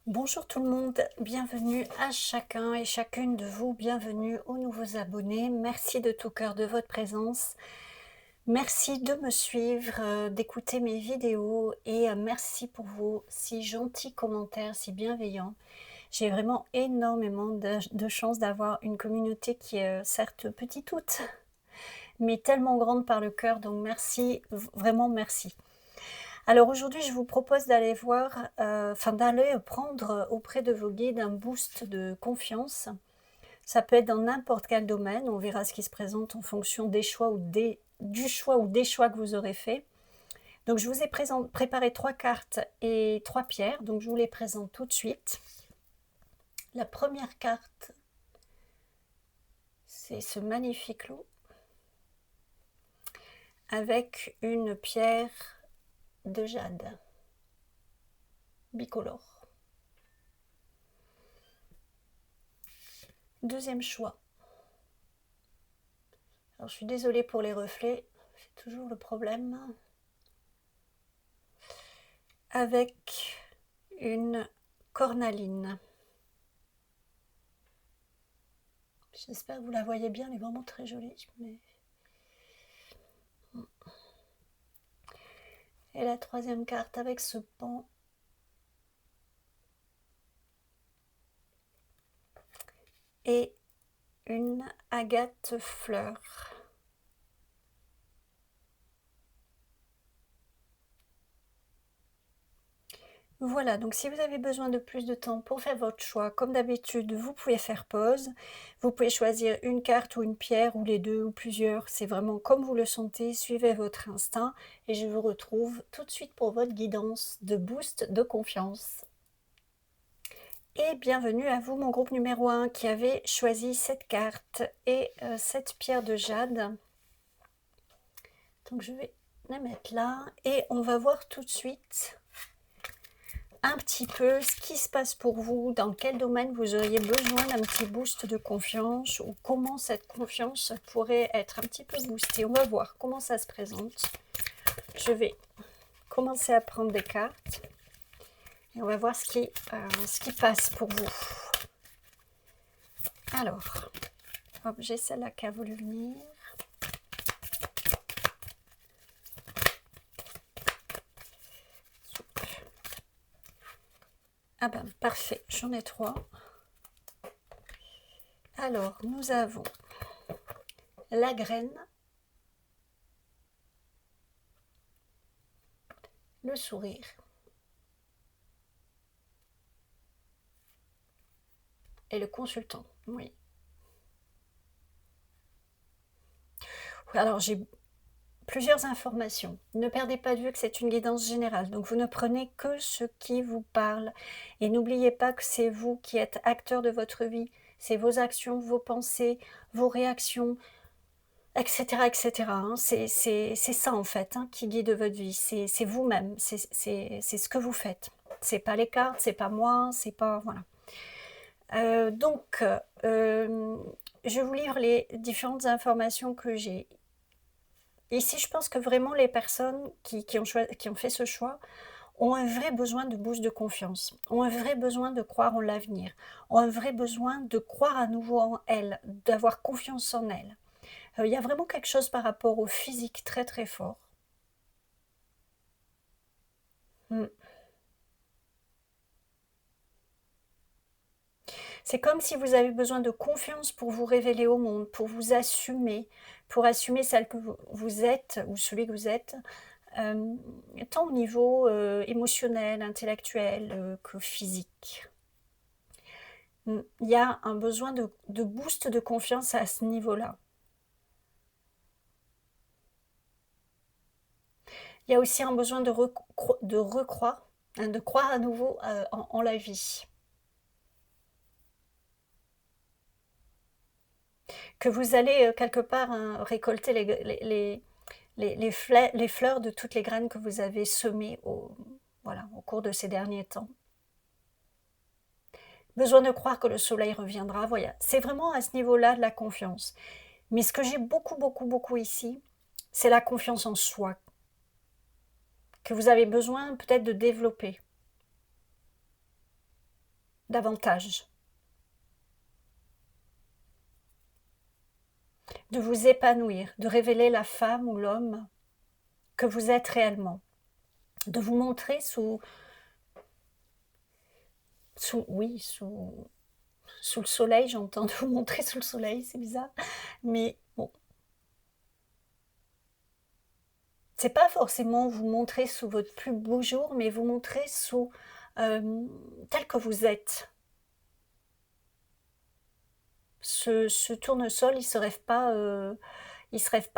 Bonjour tout le monde, bienvenue à chacun et chacune de vous, bienvenue aux nouveaux abonnés. Merci de tout cœur de votre présence. Merci de me suivre, d'écouter mes vidéos et merci pour vos si gentils commentaires, si bienveillants. J'ai vraiment énormément de chance d'avoir une communauté qui est certes petite toute, mais tellement grande par le cœur, donc merci, vraiment merci. Alors aujourd'hui, je vous propose d'aller voir, d'aller prendre auprès de vos guides un boost de confiance. Ça peut être dans n'importe quel domaine, on verra ce qui se présente en fonction des choix ou du choix ou des choix que vous aurez fait. Donc je vous ai préparé 3 cartes et 3 pierres, donc je vous les présente tout de suite. La première carte, c'est ce magnifique lot avec une pierre de jade bicolore. Deuxième choix. Alors je suis désolée pour les reflets, c'est toujours le problème. Avec une cornaline. J'espère que vous la voyez bien, elle est vraiment très jolie. Et la troisième carte avec ce pan. Et une agate fleur. Voilà, donc si vous avez besoin de plus de temps pour faire votre choix, comme d'habitude, vous pouvez faire pause. Vous pouvez choisir une carte ou une pierre, ou les deux, ou plusieurs. C'est vraiment comme vous le sentez, suivez votre instinct. Et je vous retrouve tout de suite pour votre guidance de boost de confiance. Et bienvenue à vous, mon groupe numéro 1 qui avait choisi cette carte et cette pierre de jade. Donc je vais la mettre là et on va voir tout de suite un petit peu ce qui se passe pour vous, dans quel domaine vous auriez besoin d'un petit boost de confiance ou comment cette confiance pourrait être un petit peu boostée. On va voir comment ça se présente. Je vais commencer à prendre des cartes et on va voir ce qui passe pour vous. Alors, hop, j'ai celle-là qui a voulu venir. Ah ben, parfait, j'en ai 3. Alors, nous avons la graine, le sourire, et le consultant, oui. Alors, j'ai plusieurs informations. Ne perdez pas de vue que c'est une guidance générale, donc vous ne prenez que ce qui vous parle. Et n'oubliez pas que c'est vous qui êtes acteur de votre vie. C'est vos actions, vos pensées, vos réactions, etc. etc. Hein. C'est ça en fait qui guide votre vie. C'est vous-même, c'est ce que vous faites. C'est pas les cartes, c'est pas moi, c'est pas... Voilà. Je vous livre les différentes informations que j'ai. Ici, je pense que vraiment les personnes qui ont fait ce choix ont un vrai besoin de boost de confiance, ont un vrai besoin de croire en l'avenir, ont un vrai besoin de croire à nouveau en elles, d'avoir confiance en elles. Il y a vraiment quelque chose par rapport au physique très très fort. Mm. C'est comme si vous avez besoin de confiance pour vous révéler au monde, pour vous assumer, pour assumer celle que vous êtes ou celui que vous êtes, tant au niveau émotionnel, intellectuel que physique. Il y a un besoin de boost de confiance à ce niveau-là. Il y a aussi un besoin de recroire, de croire à nouveau en la vie. Que vous allez quelque part récolter les fleurs de toutes les graines que vous avez semées voilà, au cours de ces derniers temps. Besoin de croire que le soleil reviendra, voilà. C'est vraiment à ce niveau-là de la confiance. Mais ce que j'ai beaucoup ici, c'est la confiance en soi, que vous avez besoin peut-être de développer. davantage, de vous épanouir, de révéler la femme ou l'homme que vous êtes réellement, de vous montrer oui, sous le soleil, j'entends, de vous montrer sous le soleil, c'est bizarre, mais bon, c'est pas forcément vous montrer sous votre plus beau jour, mais vous montrer tel que vous êtes. Ce tournesol, il se rêve pas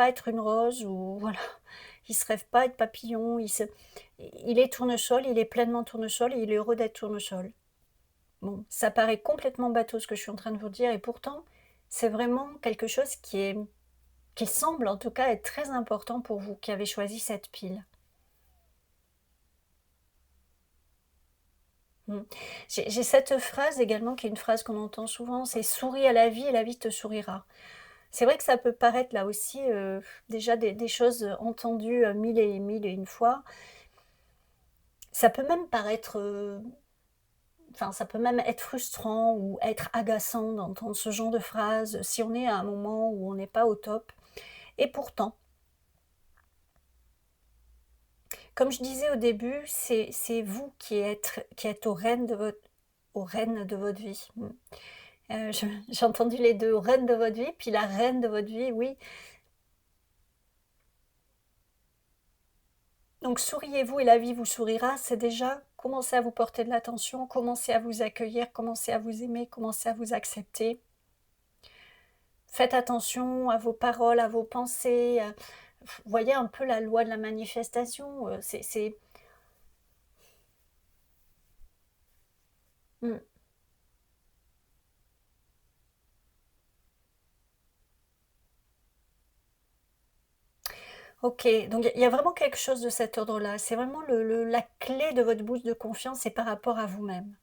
être une rose ou voilà, il se rêve pas être papillon, il est tournesol, il est pleinement tournesol et il est heureux d'être tournesol. Bon, ça paraît complètement bateau ce que je suis en train de vous dire et pourtant, c'est vraiment quelque chose qui semble en tout cas être très important pour vous qui avez choisi cette pile. Mmh. J'ai cette phrase également qui est une phrase qu'on entend souvent, c'est: «Souris à la vie et la vie te sourira». C'est vrai que ça peut paraître là aussi, déjà des choses entendues, 1000 et une fois. Ça peut même paraître, enfin ça peut même être frustrant ou être agaçant d'entendre ce genre de phrase, si on est à un moment où on n'est pas au top et pourtant, comme je disais au début, c'est vous qui êtes aux rênes de votre vie. Mmh. Je j'ai entendu les 2, aux rênes de votre vie, puis la reine de votre vie, oui. Donc souriez-vous et la vie vous sourira, c'est déjà commencer à vous porter de l'attention, commencer à vous accueillir, commencer à vous aimer, commencer à vous accepter. Faites attention à vos paroles, à vos pensées, voyez un peu la loi de la manifestation, c'est mmh. OK, donc il y a vraiment quelque chose de cet ordre-là. C'est vraiment la clé de votre boost de confiance, c'est par rapport à vous-même.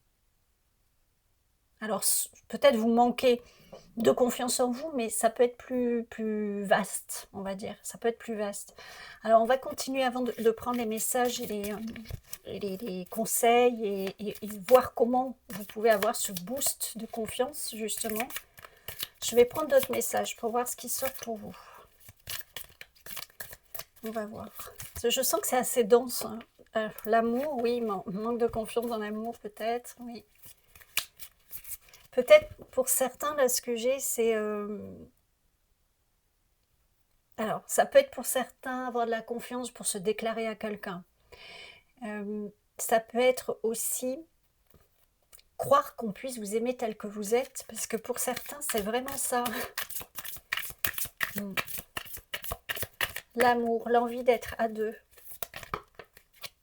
Alors peut-être vous manquez de confiance en vous, mais ça peut être plus vaste, on va dire. Ça peut être plus vaste. Alors on va continuer avant de prendre les messages et les conseils et voir comment vous pouvez avoir ce boost de confiance, justement. Je vais prendre d'autres messages pour voir ce qui sort pour vous. On va voir. Parce que je sens que c'est assez dense, hein. L'amour, oui, manque de confiance dans l'amour peut-être, oui. Peut-être pour certains, là, ce que j'ai, c'est... alors, ça peut être pour certains avoir de la confiance pour se déclarer à quelqu'un. Ça peut être aussi croire qu'on puisse vous aimer tel que vous êtes, parce que pour certains, c'est vraiment ça. Mm. L'amour, l'envie d'être à deux,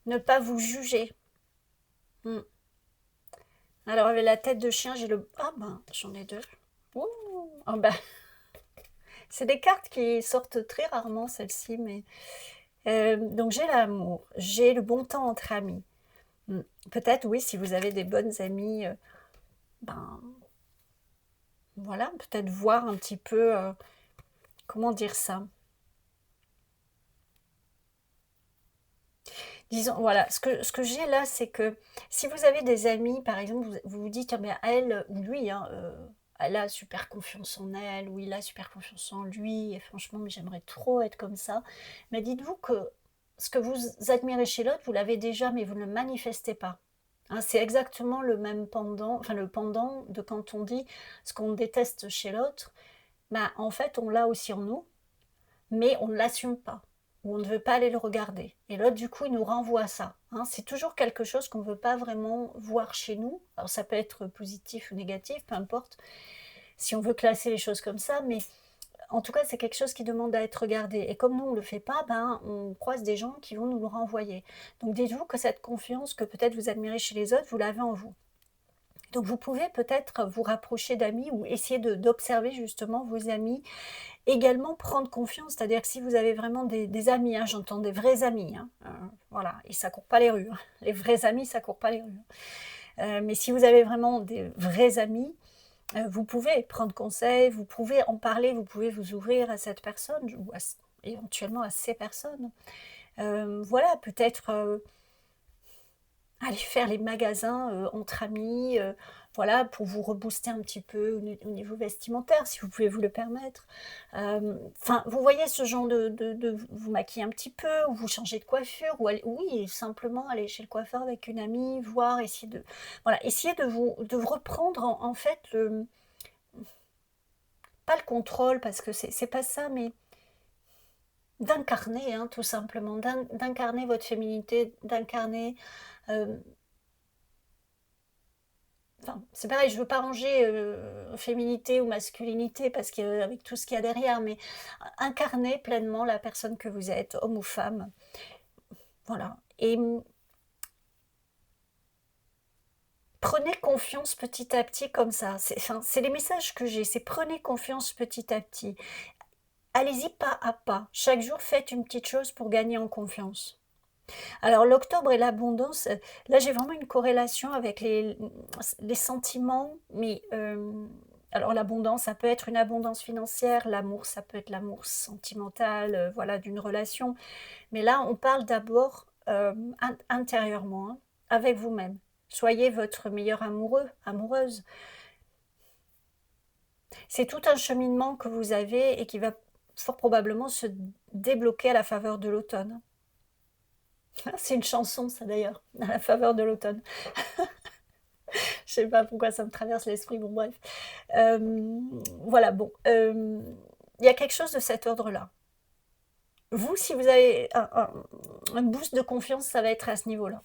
ne pas vous juger. Mm. Alors, avec la tête de chien, j'ai le... Ah ben, j'en ai deux. Ouh, ah ben, c'est des cartes qui sortent très rarement, celles-ci, mais... donc j'ai l'amour, j'ai le bon temps entre amis. Mm. Peut-être, oui, si vous avez des bonnes amies, ben voilà, peut-être voir un petit peu, comment dire ça? Disons, voilà, ce que j'ai là, c'est que si vous avez des amis, par exemple, vous vous dites: «Ah mais elle ou lui, hein, elle a super confiance en elle ou il a super confiance en lui et franchement, mais j'aimerais trop être comme ça». Mais dites-vous que ce que vous admirez chez l'autre, vous l'avez déjà, mais vous ne le manifestez pas. Hein, c'est exactement le même pendant, enfin le pendant de quand on dit ce qu'on déteste chez l'autre, bah, en fait, on l'a aussi en nous, mais on ne l'assume pas ou on ne veut pas aller le regarder et l'autre, du coup, il nous renvoie ça, hein. C'est toujours quelque chose qu'on ne veut pas vraiment voir chez nous. Alors ça peut être positif ou négatif, peu importe, si on veut classer les choses comme ça, mais en tout cas, c'est quelque chose qui demande à être regardé et comme nous, on ne le fait pas, ben, on croise des gens qui vont nous le renvoyer. Donc dites-vous que cette confiance que peut-être vous admirez chez les autres, vous l'avez en vous. Donc vous pouvez peut-être vous rapprocher d'amis ou essayer d'observer justement vos amis. Également prendre confiance, c'est-à-dire que si vous avez vraiment des amis, hein, j'entends des vrais amis, hein, voilà, et ça court pas les rues, hein. Les vrais amis, ça court pas les rues, hein. Mais si vous avez vraiment des vrais amis, vous pouvez prendre conseil, vous pouvez en parler, vous pouvez vous ouvrir à cette personne ou éventuellement à ces personnes. Voilà, peut-être, aller faire les magasins, entre amis, voilà, pour vous rebooster un petit peu au niveau vestimentaire, si vous pouvez vous le permettre. Enfin, vous voyez ce genre de vous maquiller un petit peu ou vous changer de coiffure ou aller oui, simplement aller chez le coiffeur avec une amie, voir, essayer de voilà, essayer de vous reprendre en fait le pas le contrôle parce que c'est pas ça, mais d'incarner, hein, tout simplement, d'incarner votre féminité, d'incarner, hem enfin, c'est pareil, je veux pas ranger, féminité ou masculinité parce qu'avec tout ce qu'il y a derrière, mais incarner pleinement la personne que vous êtes, homme ou femme, voilà et prenez confiance petit à petit comme ça. C'est les messages que j'ai, c'est prenez confiance petit à petit. Allez-y pas à pas. Chaque jour, faites une petite chose pour gagner en confiance. Alors l'octobre et l'abondance, là j'ai vraiment une corrélation avec les sentiments, mais alors l'abondance, ça peut être une abondance financière, l'amour, ça peut être l'amour sentimental, voilà, d'une relation. Mais là, on parle d'abord, intérieurement, hein, avec vous-même. Soyez votre meilleur amoureux, amoureuse. C'est tout un cheminement que vous avez et qui va fort probablement se débloquer à la faveur de l'automne. C'est une chanson ça d'ailleurs, à la faveur de l'automne. Je sais pas pourquoi ça me traverse l'esprit, bon bref. Voilà, bon, il y a quelque chose de cet ordre-là. Vous, si vous avez un boost de confiance, ça va être à ce niveau-là.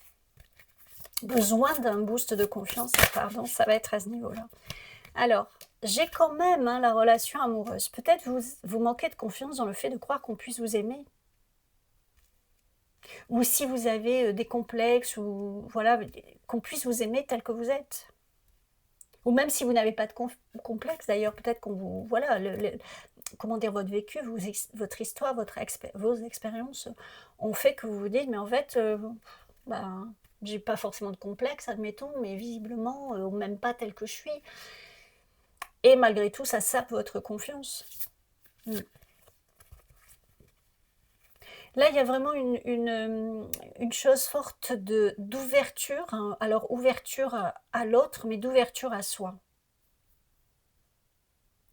Besoin d'un boost de confiance, pardon, ça va être à ce niveau-là. Alors, j'ai quand même, hein, la relation amoureuse. Peut-être vous manquez de confiance dans le fait de croire qu'on puisse vous aimer. Ou si vous avez, des complexes ou voilà, qu'on puisse vous aimer tel que vous êtes. Ou même si vous n'avez pas de complexe d'ailleurs, peut-être qu'on vous voilà, comment dire? Votre vécu, votre histoire, vos expériences ont fait que vous vous dites: «Mais en fait, ben, j'ai pas forcément de complexe, admettons, mais visiblement, ou même pas telle que je suis» et malgré tout, ça sape votre confiance. Mmh. Là, il y a vraiment une chose forte d'ouverture, hein, alors ouverture à l'autre, mais d'ouverture à soi.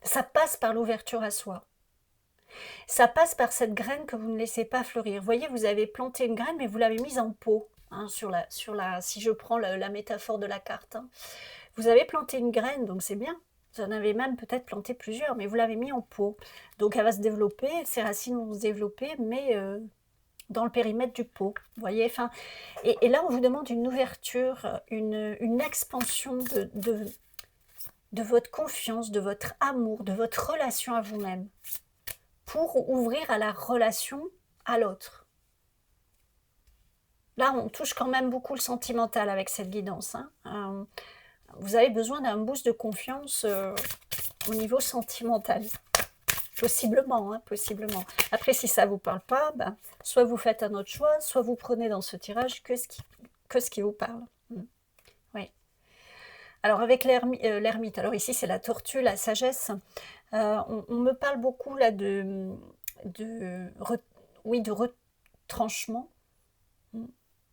Ça passe par l'ouverture à soi. Ça passe par cette graine que vous ne laissez pas fleurir. Vous voyez, vous avez planté une graine, mais vous l'avez mise en pot, hein, si je prends la métaphore de la carte, hein. Vous avez planté une graine, donc c'est bien. Vous en avez même peut-être planté plusieurs, mais vous l'avez mis en pot. Donc elle va se développer, ses racines vont se développer, mais dans le périmètre du pot. Vous voyez, enfin, et là, on vous demande une ouverture, une expansion de votre confiance, de votre amour, de votre relation à vous-même, pour ouvrir à la relation à l'autre. Là, on touche quand même beaucoup le sentimental avec cette guidance, hein. Vous avez besoin d'un boost de confiance, au niveau sentimental. Possiblement, hein, possiblement. Après, si ça vous parle pas, ben, soit vous faites un autre choix, soit vous prenez dans ce tirage que ce qui vous parle. Oui. Alors avec l'ermite, alors ici c'est la tortue, la sagesse. On me parle beaucoup là de re oui, de retranchement, mmh,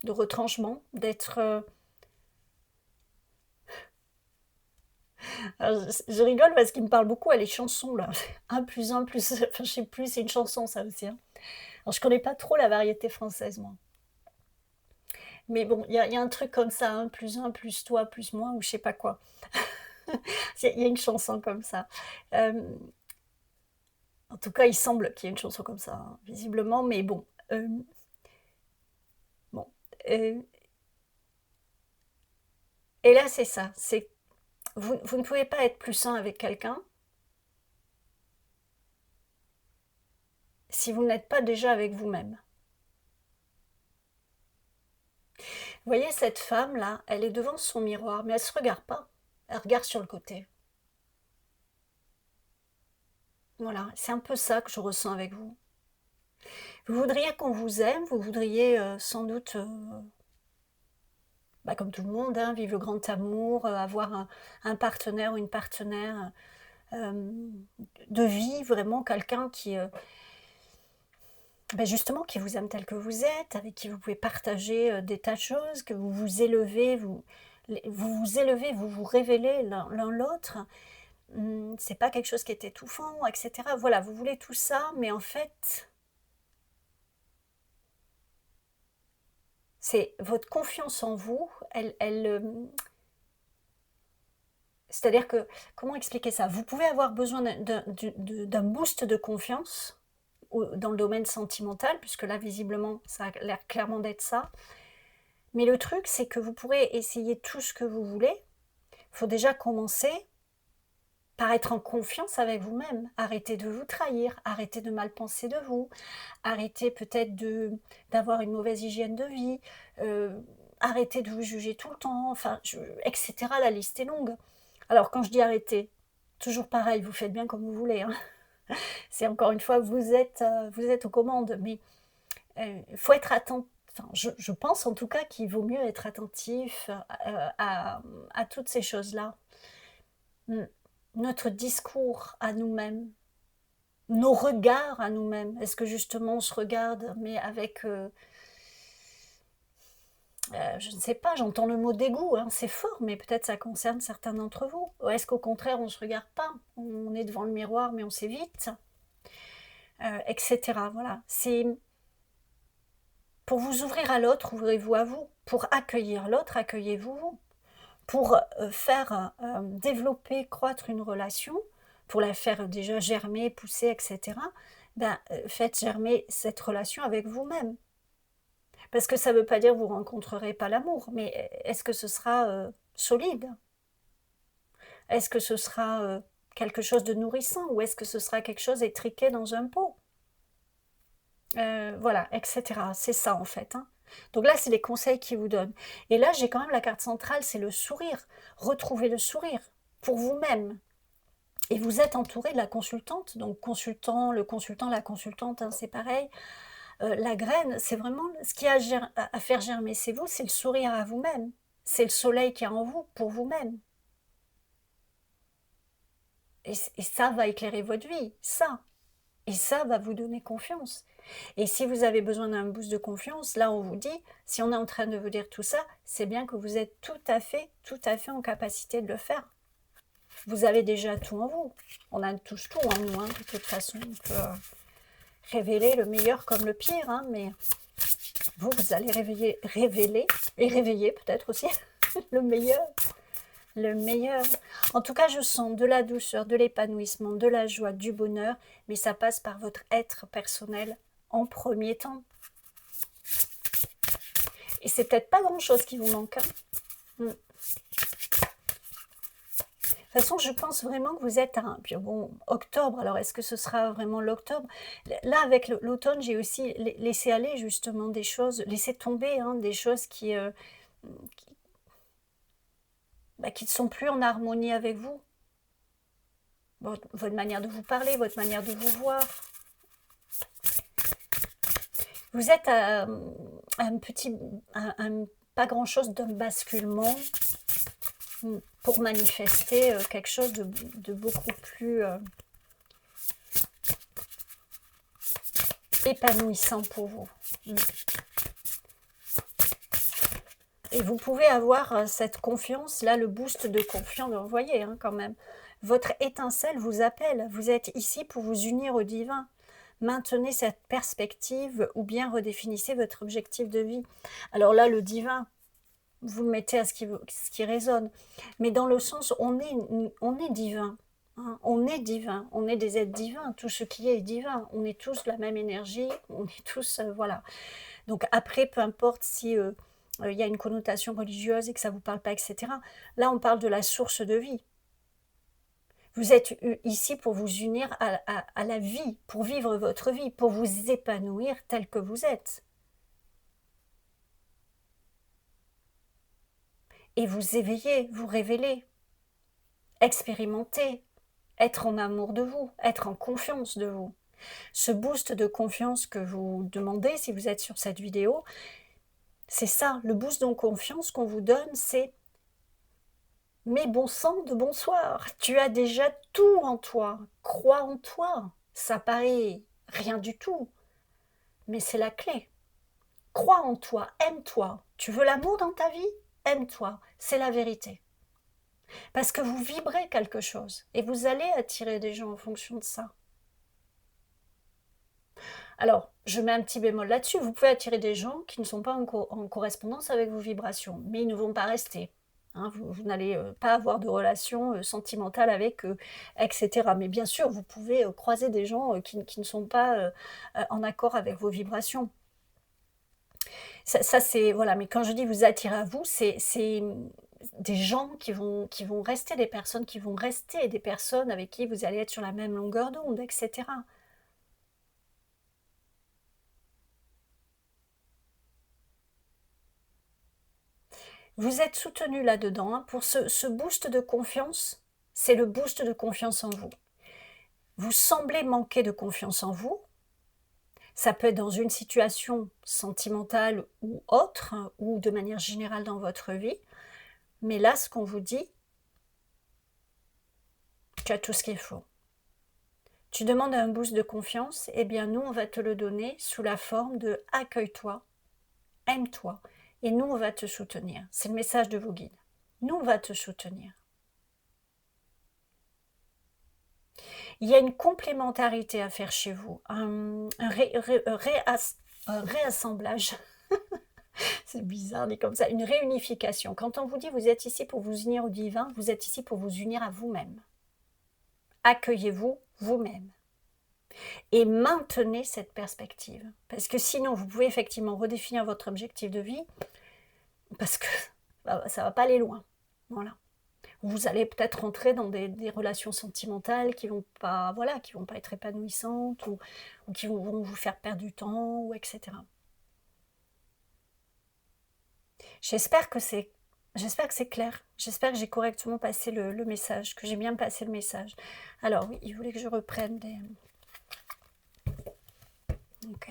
de retranchement, d'être, alors je rigole parce qu'il me parle beaucoup à les chansons là. Un plus un plus enfin je sais plus, c'est une chanson ça aussi, hein. Alors je connais pas trop la variété française moi. Mais bon, il y a un truc comme ça, un plus toi, plus moi ou je sais pas quoi. Il y a une chanson comme ça. Hem, En tout cas, il semble qu'il y ait une chanson comme ça, hein, visiblement, mais bon, bon, heu et là, c'est ça, c'est vous ne pouvez pas être plus sain avec quelqu'un si vous n'êtes pas déjà avec vous-même. Vous voyez cette femme-là, elle est devant son miroir, mais elle se regarde pas, elle regarde sur le côté. Voilà, c'est un peu ça que je ressens avec vous. Vous voudriez qu'on vous aime, vous voudriez, sans doute, bah, comme tout le monde, hein, vivre le grand amour, avoir un partenaire ou une partenaire, de vie, vraiment quelqu'un ben justement, qui vous aime tel que vous êtes, avec qui vous pouvez partager des tas de choses, que vous vous élevez, vous vous révélez l'un l'autre. C'est pas quelque chose qui est étouffant, etc. Voilà, vous voulez tout ça, mais en fait, c'est votre confiance en vous, c'est-à-dire que, comment expliquer ça? Vous pouvez avoir besoin d'un boost de confiance dans le domaine sentimental, puisque là, visiblement, ça a l'air clairement d'être ça. Mais le truc, c'est que vous pourrez essayer tout ce que vous voulez. Il faut déjà commencer par être en confiance avec vous-même. Arrêtez de vous trahir, arrêtez de mal penser de vous, arrêtez peut-être d'avoir une mauvaise hygiène de vie, arrêtez de vous juger tout le temps, enfin, etc. La liste est longue. Alors quand je dis arrêter, toujours pareil, vous faites bien comme vous voulez, hein. C'est encore une fois, vous êtes aux commandes, mais il faut être attentif. Enfin, je pense en tout cas qu'il vaut mieux être attentif à toutes ces choses-là. Notre discours à nous-mêmes, nos regards à nous-mêmes. Est-ce que justement on se regarde, mais avec, je ne sais pas, j'entends le mot dégoût, hein, c'est fort, mais peut-être ça concerne certains d'entre vous. Ou est-ce qu'au contraire on ne se regarde pas, on est devant le miroir mais on s'évite, etc. Voilà, c'est pour vous ouvrir à l'autre, ouvrez-vous à vous. Pour accueillir l'autre, accueillez-vous vous. Pour faire développer, croître une relation, pour la faire déjà germer, pousser, etc., ben, faites germer cette relation avec vous-même. Parce que ça ne veut pas dire que vous ne rencontrerez pas l'amour, mais est-ce que ce sera solide? Est-ce que ce sera quelque chose de nourrissant ou est-ce que ce sera quelque chose étriqué dans un pot? Voilà, etc. C'est ça en fait, hein. Donc là, c'est les conseils qu'ils vous donnent. Et là, j'ai quand même la carte centrale, c'est le sourire. Retrouvez le sourire pour vous-même. Et vous êtes entouré de la consultante, donc le consultant, la consultante, hein, c'est pareil. La graine, c'est vraiment ce qui a à faire germer, c'est vous, c'est le sourire à vous-même. C'est le soleil qui est en vous, pour vous-même. Et ça va éclairer votre vie, ça. Et ça va vous donner confiance. Et si vous avez besoin d'un boost de confiance, là on vous dit, si on est en train de vous dire tout ça, c'est bien que vous êtes tout à fait en capacité de le faire. Vous avez déjà tout en vous. On a tous tout en nous, hein, de toute façon. On peut révéler le meilleur comme le pire, hein, mais vous allez révéler et réveiller peut-être aussi le meilleur. Le meilleur. En tout cas, je sens de la douceur, de l'épanouissement, de la joie, du bonheur, mais ça passe par votre être personnel en premier temps. Et c'est peut-être pas grand-chose qui vous manque, hein. De toute façon, je pense vraiment que vous êtes à bon, octobre. Alors, est-ce que ce sera vraiment l'octobre? Là, avec l'automne, j'ai aussi laissé aller justement des choses, laissé tomber, hein, des choses qui ne sont plus en harmonie avec vous. Votre manière de vous parler, votre manière de vous voir. Vous êtes à pas grand-chose d'un basculement pour manifester quelque chose de beaucoup plus épanouissant pour vous. Et vous pouvez avoir cette confiance, là, le boost de confiance, vous voyez, hein, quand même. Votre étincelle vous appelle, vous êtes ici pour vous unir au divin. Maintenez cette perspective ou bien redéfinissez votre objectif de vie. Alors là, le divin, vous le mettez à ce qui résonne. Mais dans le sens, on est divin. Hein, on est divin, on est des êtres divins. Tout ce qui est divin. On est tous la même énergie, on est tous, voilà. Donc après, peu importe si il y a une connotation religieuse et que ça ne vous parle pas, etc. Là, on parle de la source de vie. Vous êtes ici pour vous unir à la vie, pour vivre votre vie, pour vous épanouir tel que vous êtes. Et vous éveiller, vous révéler, expérimenter, être en amour de vous, être en confiance de vous. Ce boost de confiance que vous demandez si vous êtes sur cette vidéo, c'est ça, le boost de confiance qu'on vous donne, c'est « Mais bon sang de bonsoir, tu as déjà tout en toi, crois en toi, ça paraît rien du tout. mais c'est la clé. Crois en toi, aime-toi. Tu veux l'amour dans ta vie? Aime-toi, c'est la vérité. Parce que vous vibrez quelque chose et vous allez attirer des gens en fonction de ça. Alors, je mets un petit bémol là-dessus, vous pouvez attirer des gens qui ne sont pas en correspondance avec vos vibrations, mais ils ne vont pas rester. Hein, vous n'allez pas avoir de relation sentimentale avec eux, etc. Mais bien sûr, vous pouvez croiser des gens qui ne sont pas en accord avec vos vibrations. Ça c'est voilà, mais quand je dis vous attirez à vous, c'est des gens qui vont rester, des personnes qui vont rester, des personnes avec qui vous allez être sur la même longueur d'onde, etc. Vous êtes soutenu là-dedans, hein, pour ce boost de confiance, c'est le boost de confiance en vous. Vous semblez manquer de confiance en vous, ça peut être dans une situation sentimentale ou autre, hein, ou de manière générale dans votre vie, mais là, ce qu'on vous dit, tu as tout ce qu'il faut. Tu demandes un boost de confiance, eh bien nous, on va te le donner sous la forme de accueille-toi, aime-toi, et nous, on va te soutenir. C'est le message de vos guides. Nous, on va te soutenir. Il y a une complémentarité à faire chez vous, un réassemblage. C'est bizarre, dit comme ça, une réunification. Quand on vous dit vous êtes ici pour vous unir au divin, vous êtes ici pour vous unir à vous-même. Accueillez-vous vous-même. Et maintenez cette perspective. Parce que sinon, vous pouvez effectivement redéfinir votre objectif de vie, parce que ça ne va pas aller loin. Voilà. Vous allez peut-être rentrer dans des relations sentimentales qui vont pas, voilà, qui vont pas être épanouissantes, ou qui vont vous faire perdre du temps, ou etc. J'espère que c'est clair. J'espère que j'ai correctement passé le message, que j'ai bien passé le message. Alors oui, il voulait que je reprenne des... Ok.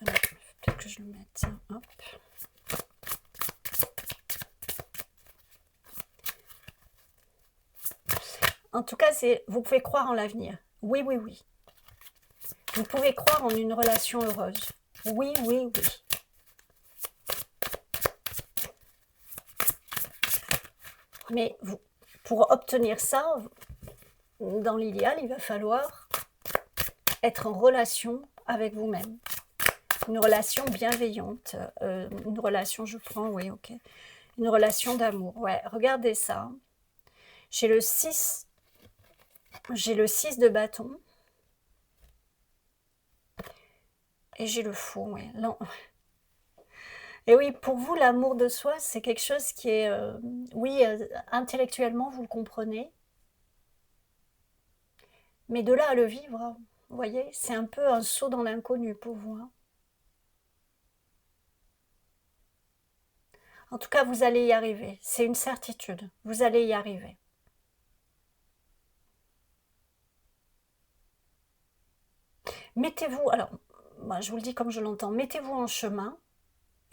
Alors, peut-être que je le mette. Hop. En tout cas, vous pouvez croire en l'avenir. Oui, oui, oui. Vous pouvez croire en une relation heureuse. Oui, oui, oui. Mais pour obtenir ça, dans l'idéal, il va falloir être en relation avec vous-même. Une relation bienveillante. Une relation, je prends, oui, ok. Une relation d'amour. Ouais, regardez ça. J'ai le 6 de bâton. Et j'ai le fou, oui. Non. Et oui, pour vous, l'amour de soi, c'est quelque chose qui est... oui, intellectuellement, vous le comprenez. Mais de là à le vivre, vous voyez, c'est un peu un saut dans l'inconnu pour vous. Hein. En tout cas, vous allez y arriver. C'est une certitude. Vous allez y arriver. Mettez-vous, alors, moi, je vous le dis comme je l'entends, mettez-vous en chemin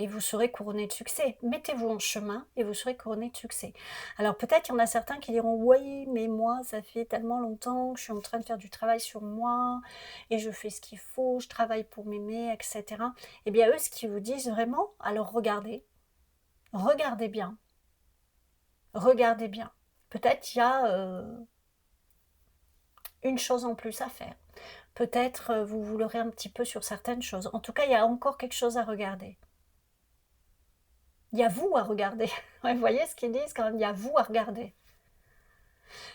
et vous serez couronné de succès. Mettez-vous en chemin et vous serez couronné de succès. Alors peut-être il y en a certains qui diront « Oui, mais moi, ça fait tellement longtemps que je suis en train de faire du travail sur moi et je fais ce qu'il faut, je travaille pour m'aimer, etc. » Eh bien, eux, ce qu'ils vous disent vraiment, alors regardez. Regardez bien. Regardez bien. Peut-être il y a une chose en plus à faire. Peut-être vous vous leurrez un petit peu sur certaines choses. En tout cas, il y a encore quelque chose à regarder. Il y a vous à regarder. Vous voyez ce qu'ils disent quand même, il y a vous à regarder.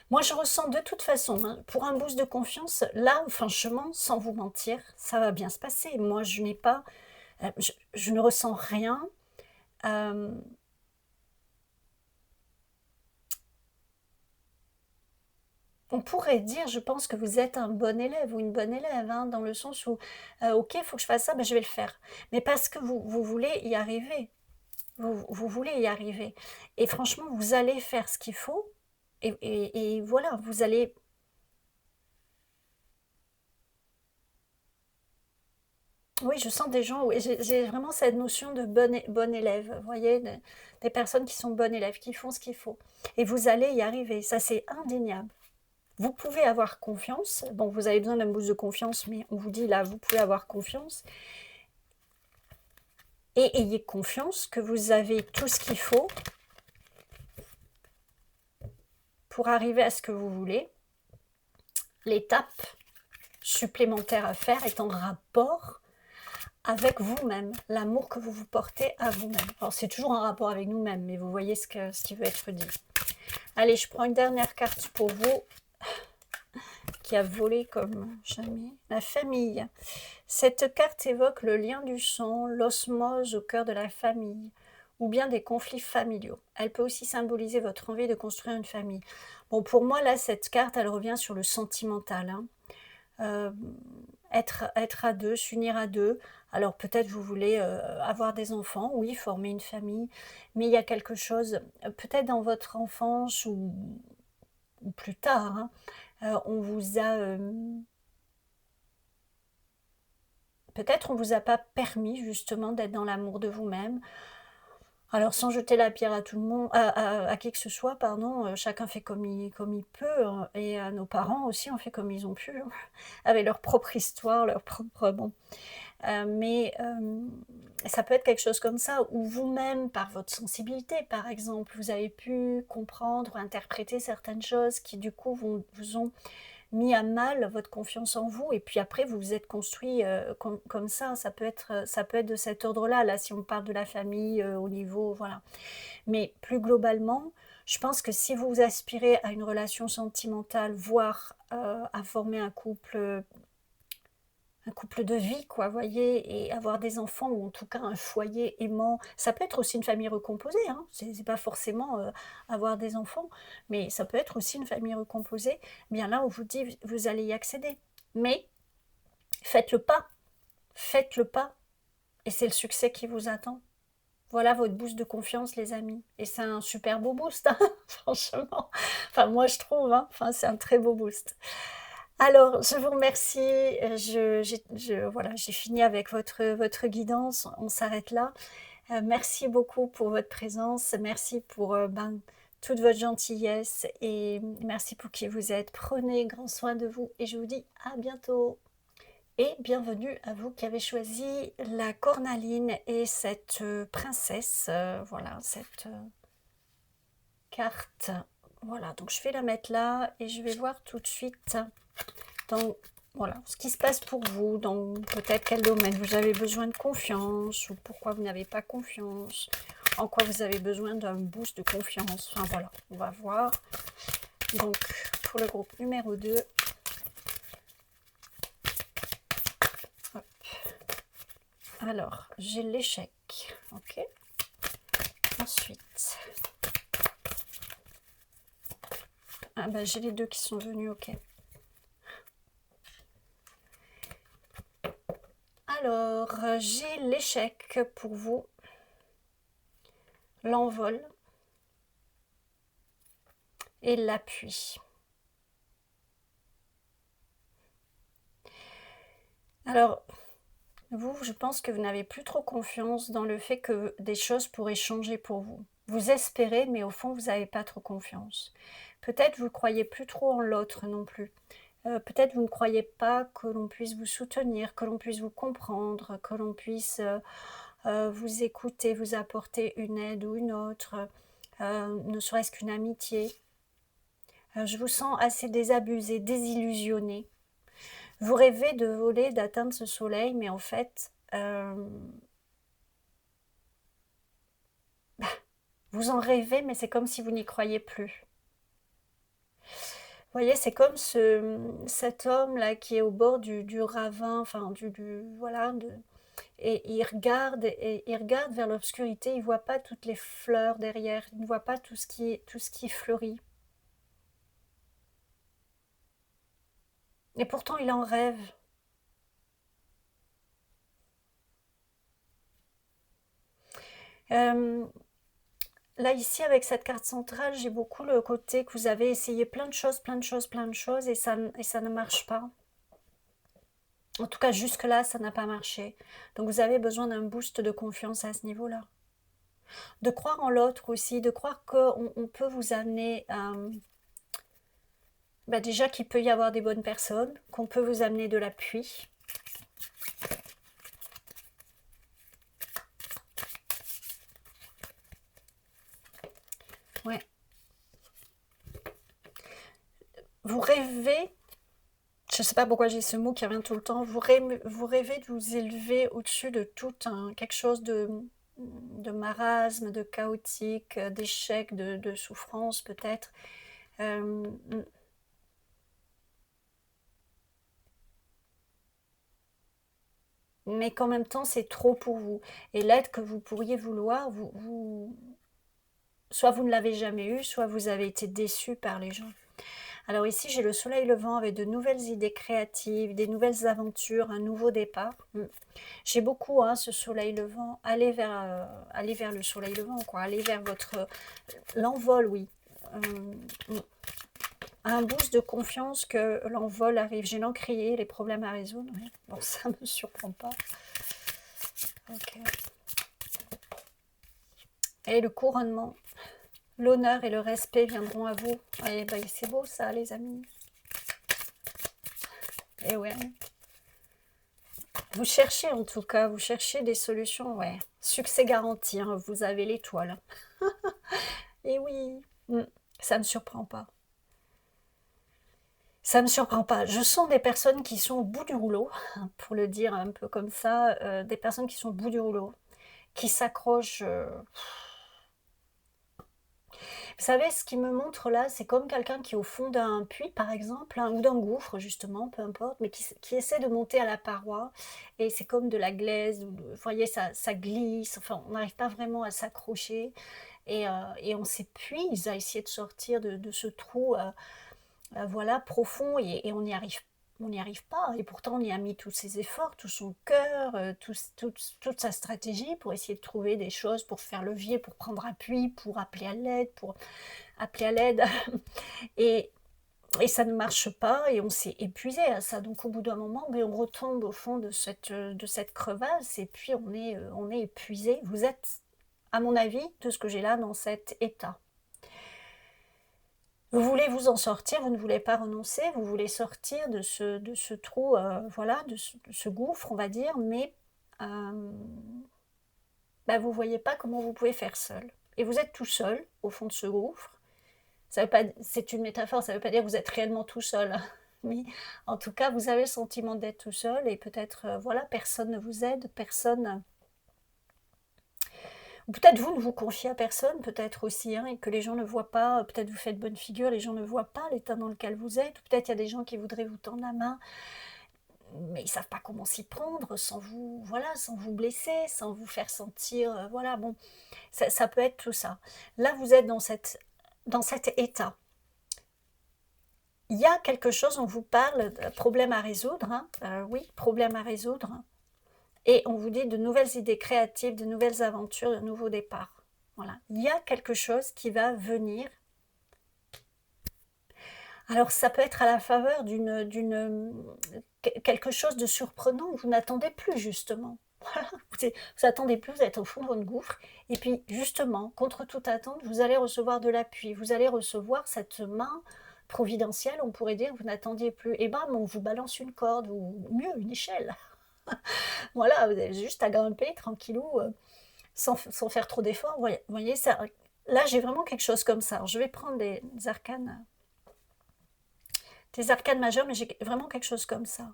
Moi, je ressens de toute façon, hein, pour un boost de confiance, là, franchement, sans vous mentir, ça va bien se passer. Moi, je n'ai pas... je ne ressens rien. On pourrait dire, je pense que vous êtes un bon élève ou une bonne élève, hein, dans le sens où, ok, il faut que je fasse ça, ben, je vais le faire. Mais parce que vous voulez y arriver. Vous voulez y arriver. Et franchement, vous allez faire ce qu'il faut. Et voilà, vous allez... Oui, je sens des gens, oui, j'ai vraiment cette notion de bon élève, vous voyez, des personnes qui sont bonnes élèves, qui font ce qu'il faut. Et vous allez y arriver, ça c'est indéniable. Vous pouvez avoir confiance. Bon, vous avez besoin d'un boost de confiance, mais on vous dit là, vous pouvez avoir confiance. Et ayez confiance que vous avez tout ce qu'il faut pour arriver à ce que vous voulez. L'étape supplémentaire à faire est en rapport avec vous-même, l'amour que vous vous portez à vous-même. Alors c'est toujours un rapport avec nous-mêmes, mais vous voyez ce qui veut être dit. Allez, je prends une dernière carte pour vous, qui a volé comme jamais. La famille. Cette carte évoque le lien du sang, l'osmose au cœur de la famille, ou bien des conflits familiaux. Elle peut aussi symboliser votre envie de construire une famille. Bon, pour moi, là, cette carte, elle revient sur le sentimental. Être à deux, s'unir à deux. Alors peut-être vous voulez avoir des enfants, oui, former une famille, mais il y a quelque chose, peut-être dans votre enfance ou plus tard, hein, on vous a... peut-être on vous a pas permis justement d'être dans l'amour de vous-même. Alors sans jeter la pierre à tout le monde, à qui que ce soit, pardon, chacun fait comme il peut, hein, et à nos parents aussi on fait comme ils ont pu, hein, avec leur propre histoire, leur propre... Bon. Mais ça peut être quelque chose comme ça, où vous-même, par votre sensibilité, par exemple, vous avez pu comprendre ou interpréter certaines choses qui, du coup, vous ont mis à mal votre confiance en vous, et puis après, vous vous êtes construit comme ça. Ça peut être de cet ordre-là, là, si on parle de la famille au niveau, voilà. Mais plus globalement, je pense que si vous aspirez à une relation sentimentale, voire à former un couple de vie, quoi, voyez, et avoir des enfants, ou en tout cas un foyer aimant. Ça peut être aussi une famille recomposée, hein. C'est pas forcément avoir des enfants, mais ça peut être aussi une famille recomposée. Bien là, on vous dit, vous allez y accéder. Mais faites le pas, et c'est le succès qui vous attend. Voilà votre boost de confiance, les amis. Et c'est un super beau boost, hein, franchement. Enfin, moi, je trouve, hein. Enfin, c'est un très beau boost. Alors, je vous remercie. Voilà, j'ai fini avec votre guidance. On s'arrête là. Merci beaucoup pour votre présence. Merci pour toute votre gentillesse. Et merci pour qui vous êtes. Prenez grand soin de vous. Et je vous dis à bientôt. Et bienvenue à vous qui avez choisi la cornaline et cette princesse. Voilà, cette carte. Voilà, donc je vais la mettre là et je vais voir tout de suite dans, voilà, ce qui se passe pour vous, dans peut-être quel domaine vous avez besoin de confiance, ou pourquoi vous n'avez pas confiance, en quoi vous avez besoin d'un boost de confiance. Enfin voilà, on va voir. Donc pour le groupe numéro 2, hop. Alors j'ai l'échec, ok. Ensuite, ah ben j'ai les deux qui sont venus, ok. Alors, j'ai l'échec pour vous, l'envol et l'appui. Alors, vous, je pense que vous n'avez plus trop confiance dans le fait que des choses pourraient changer pour vous. Vous espérez, mais au fond, vous n'avez pas trop confiance. Peut-être vous ne croyez plus trop en l'autre non plus. Peut-être vous ne croyez pas que l'on puisse vous soutenir, que l'on puisse vous comprendre, que l'on puisse vous écouter, vous apporter une aide ou une autre, ne serait-ce qu'une amitié. Je vous sens assez désabusé, désillusionné. Vous rêvez de voler, d'atteindre ce soleil, mais en fait, vous en rêvez, mais c'est comme si vous n'y croyez plus. Vous voyez, c'est comme cet homme-là qui est au bord du ravin, enfin, voilà, et il regarde vers l'obscurité, il ne voit pas toutes les fleurs derrière, il ne voit pas tout ce qui fleurit. Et pourtant, il en rêve. Là, ici, avec cette carte centrale, j'ai beaucoup le côté que vous avez essayé plein de choses, et ça ne marche pas. En tout cas, jusque-là, ça n'a pas marché. Donc, vous avez besoin d'un boost de confiance à ce niveau-là. De croire en l'autre aussi, de croire qu'on peut vous amener Bah déjà qu'il peut y avoir des bonnes personnes, qu'on peut vous amener de l'appui. Ouais. Vous rêvez, je ne sais pas pourquoi j'ai ce mot qui revient tout le temps, vous rêvez de vous élever au-dessus de tout quelque chose de marasme, de chaotique, d'échec, de souffrance peut-être. Euh, mais qu'en même temps c'est trop pour vous. Et l'aide que vous pourriez vouloir, soit vous ne l'avez jamais eu, soit vous avez été déçu par les gens. Alors ici, j'ai le soleil levant avec de nouvelles idées créatives, des nouvelles aventures, un nouveau départ. J'ai beaucoup ce soleil levant. Aller vers le soleil levant, quoi. Aller vers l'envol, oui. Un boost de confiance que l'envol arrive. J'ai l'encrier, les problèmes à résoudre. Oui. Bon, ça ne me surprend pas. Ok. Et le couronnement. L'honneur et le respect viendront à vous. Et ben, c'est beau ça, les amis. Et ouais. Vous cherchez en tout cas, vous cherchez des solutions, ouais. Succès garanti, hein, vous avez l'étoile. Et oui, ça ne me surprend pas. Ça ne me surprend pas. Je sens des personnes qui sont au bout du rouleau, pour le dire un peu comme ça, des personnes qui sont au bout du rouleau, qui s'accrochent. Vous savez, ce qui me montre là, c'est comme quelqu'un qui est au fond d'un puits, par exemple, ou d'un gouffre, justement, peu importe, mais qui essaie de monter à la paroi, et c'est comme de la glaise, vous voyez, ça glisse, enfin, on n'arrive pas vraiment à s'accrocher, et on s'épuise à essayer de sortir de ce trou, voilà, profond, et on n'y arrive pas, et pourtant on y a mis tous ses efforts, tout son cœur, toute sa stratégie pour essayer de trouver des choses, pour faire levier, pour prendre appui, pour appeler à l'aide, et, et ça ne marche pas, et on s'est épuisé à ça. Donc au bout d'un moment, mais on retombe au fond de cette crevasse, et puis on est épuisé. Vous êtes, à mon avis, de ce que j'ai là, dans cet état. Vous voulez vous en sortir, vous ne voulez pas renoncer, vous voulez sortir de ce trou, voilà, de ce gouffre, on va dire, mais bah, vous ne voyez pas comment vous pouvez faire seul. Et vous êtes tout seul au fond de ce gouffre. Ça veut pas, c'est une métaphore, ça ne veut pas dire que vous êtes réellement tout seul. Mais en tout cas, vous avez le sentiment d'être tout seul, et peut-être, voilà, personne ne vous aide, personne. Ou peut-être vous ne vous confiez à personne, peut-être aussi, hein, et que les gens ne voient pas, peut-être vous faites bonne figure, les gens ne voient pas l'état dans lequel vous êtes, ou peut-être il y a des gens qui voudraient vous tendre la main, mais ils ne savent pas comment s'y prendre sans vous, voilà, sans vous blesser, sans vous faire sentir, voilà, bon, ça peut être tout ça. Là, vous êtes dans cet état. Il y a quelque chose, on vous parle de problème à résoudre, hein, oui, problème à résoudre, et on vous dit de nouvelles idées créatives, de nouvelles aventures, de nouveaux départs. Voilà, il y a quelque chose qui va venir. Alors ça peut être à la faveur quelque chose de surprenant que vous n'attendez plus, justement. Voilà, vous attendez plus, vous êtes au fond de votre gouffre, et puis justement, contre toute attente, vous allez recevoir de l'appui, vous allez recevoir cette main providentielle, on pourrait dire, que vous n'attendiez plus, et bam, on vous balance une corde, ou mieux, une échelle. Voilà, vous avez juste à grimper tranquillou, sans faire trop d'efforts. Vous voyez ça, là j'ai vraiment quelque chose comme ça. Alors, je vais prendre des arcanes majeures, mais j'ai vraiment quelque chose comme ça.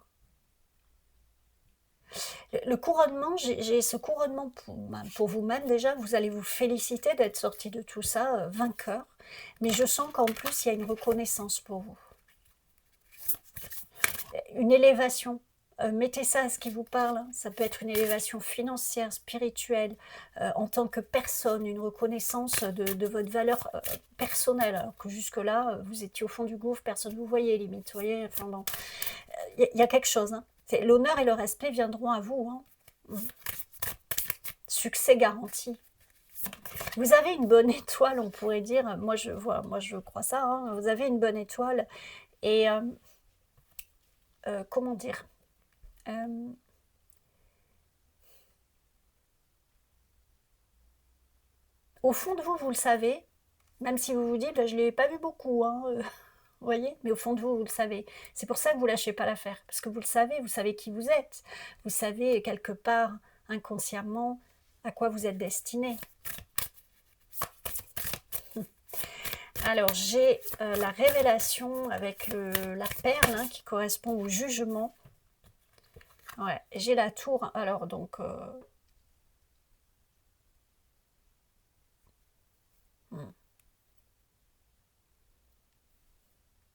Le couronnement, j'ai ce couronnement pour vous-même déjà, vous allez vous féliciter d'être sorti de tout ça, vainqueur, mais je sens qu'en plus il y a une reconnaissance pour vous. Une élévation, mettez ça à ce qui vous parle, hein. Ça peut être une élévation financière, spirituelle, en tant que personne, une reconnaissance de votre valeur personnelle, alors que jusque-là, vous étiez au fond du gouffre, personne ne vous voyait limite, vous voyez, enfin bon, il y a quelque chose, hein. L'honneur et le respect viendront à vous, hein. Succès garanti. Vous avez une bonne étoile, on pourrait dire, moi je crois ça, hein. Vous avez une bonne étoile, et comment dire, au fond de vous, vous le savez, même si vous vous dites, bah, je ne l'ai pas vu beaucoup, hein, Vous voyez? Mais au fond de vous, vous le savez. C'est pour ça que vous lâchez pas l'affaire, parce que vous le savez qui vous êtes. Vous savez quelque part, inconsciemment, à quoi vous êtes destiné. Alors, j'ai la révélation avec la perle hein, qui correspond au jugement. Ouais, j'ai la tour. Alors, donc...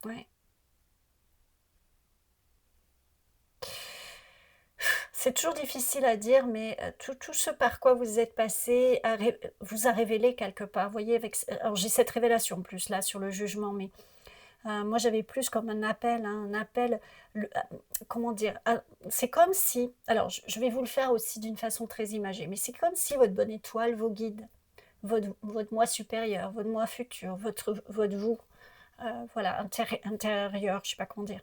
ouais. C'est toujours difficile à dire, mais tout ce par quoi vous êtes passé vous a révélé quelque part. Vous voyez, alors j'ai cette révélation plus là sur le jugement, mais moi j'avais plus comme un appel, hein, comment dire, c'est comme si, alors je vais vous le faire aussi d'une façon très imagée, mais c'est comme si votre bonne étoile, vos guides, votre moi supérieur, votre moi futur, votre vous, voilà, intérieur, je sais pas comment dire,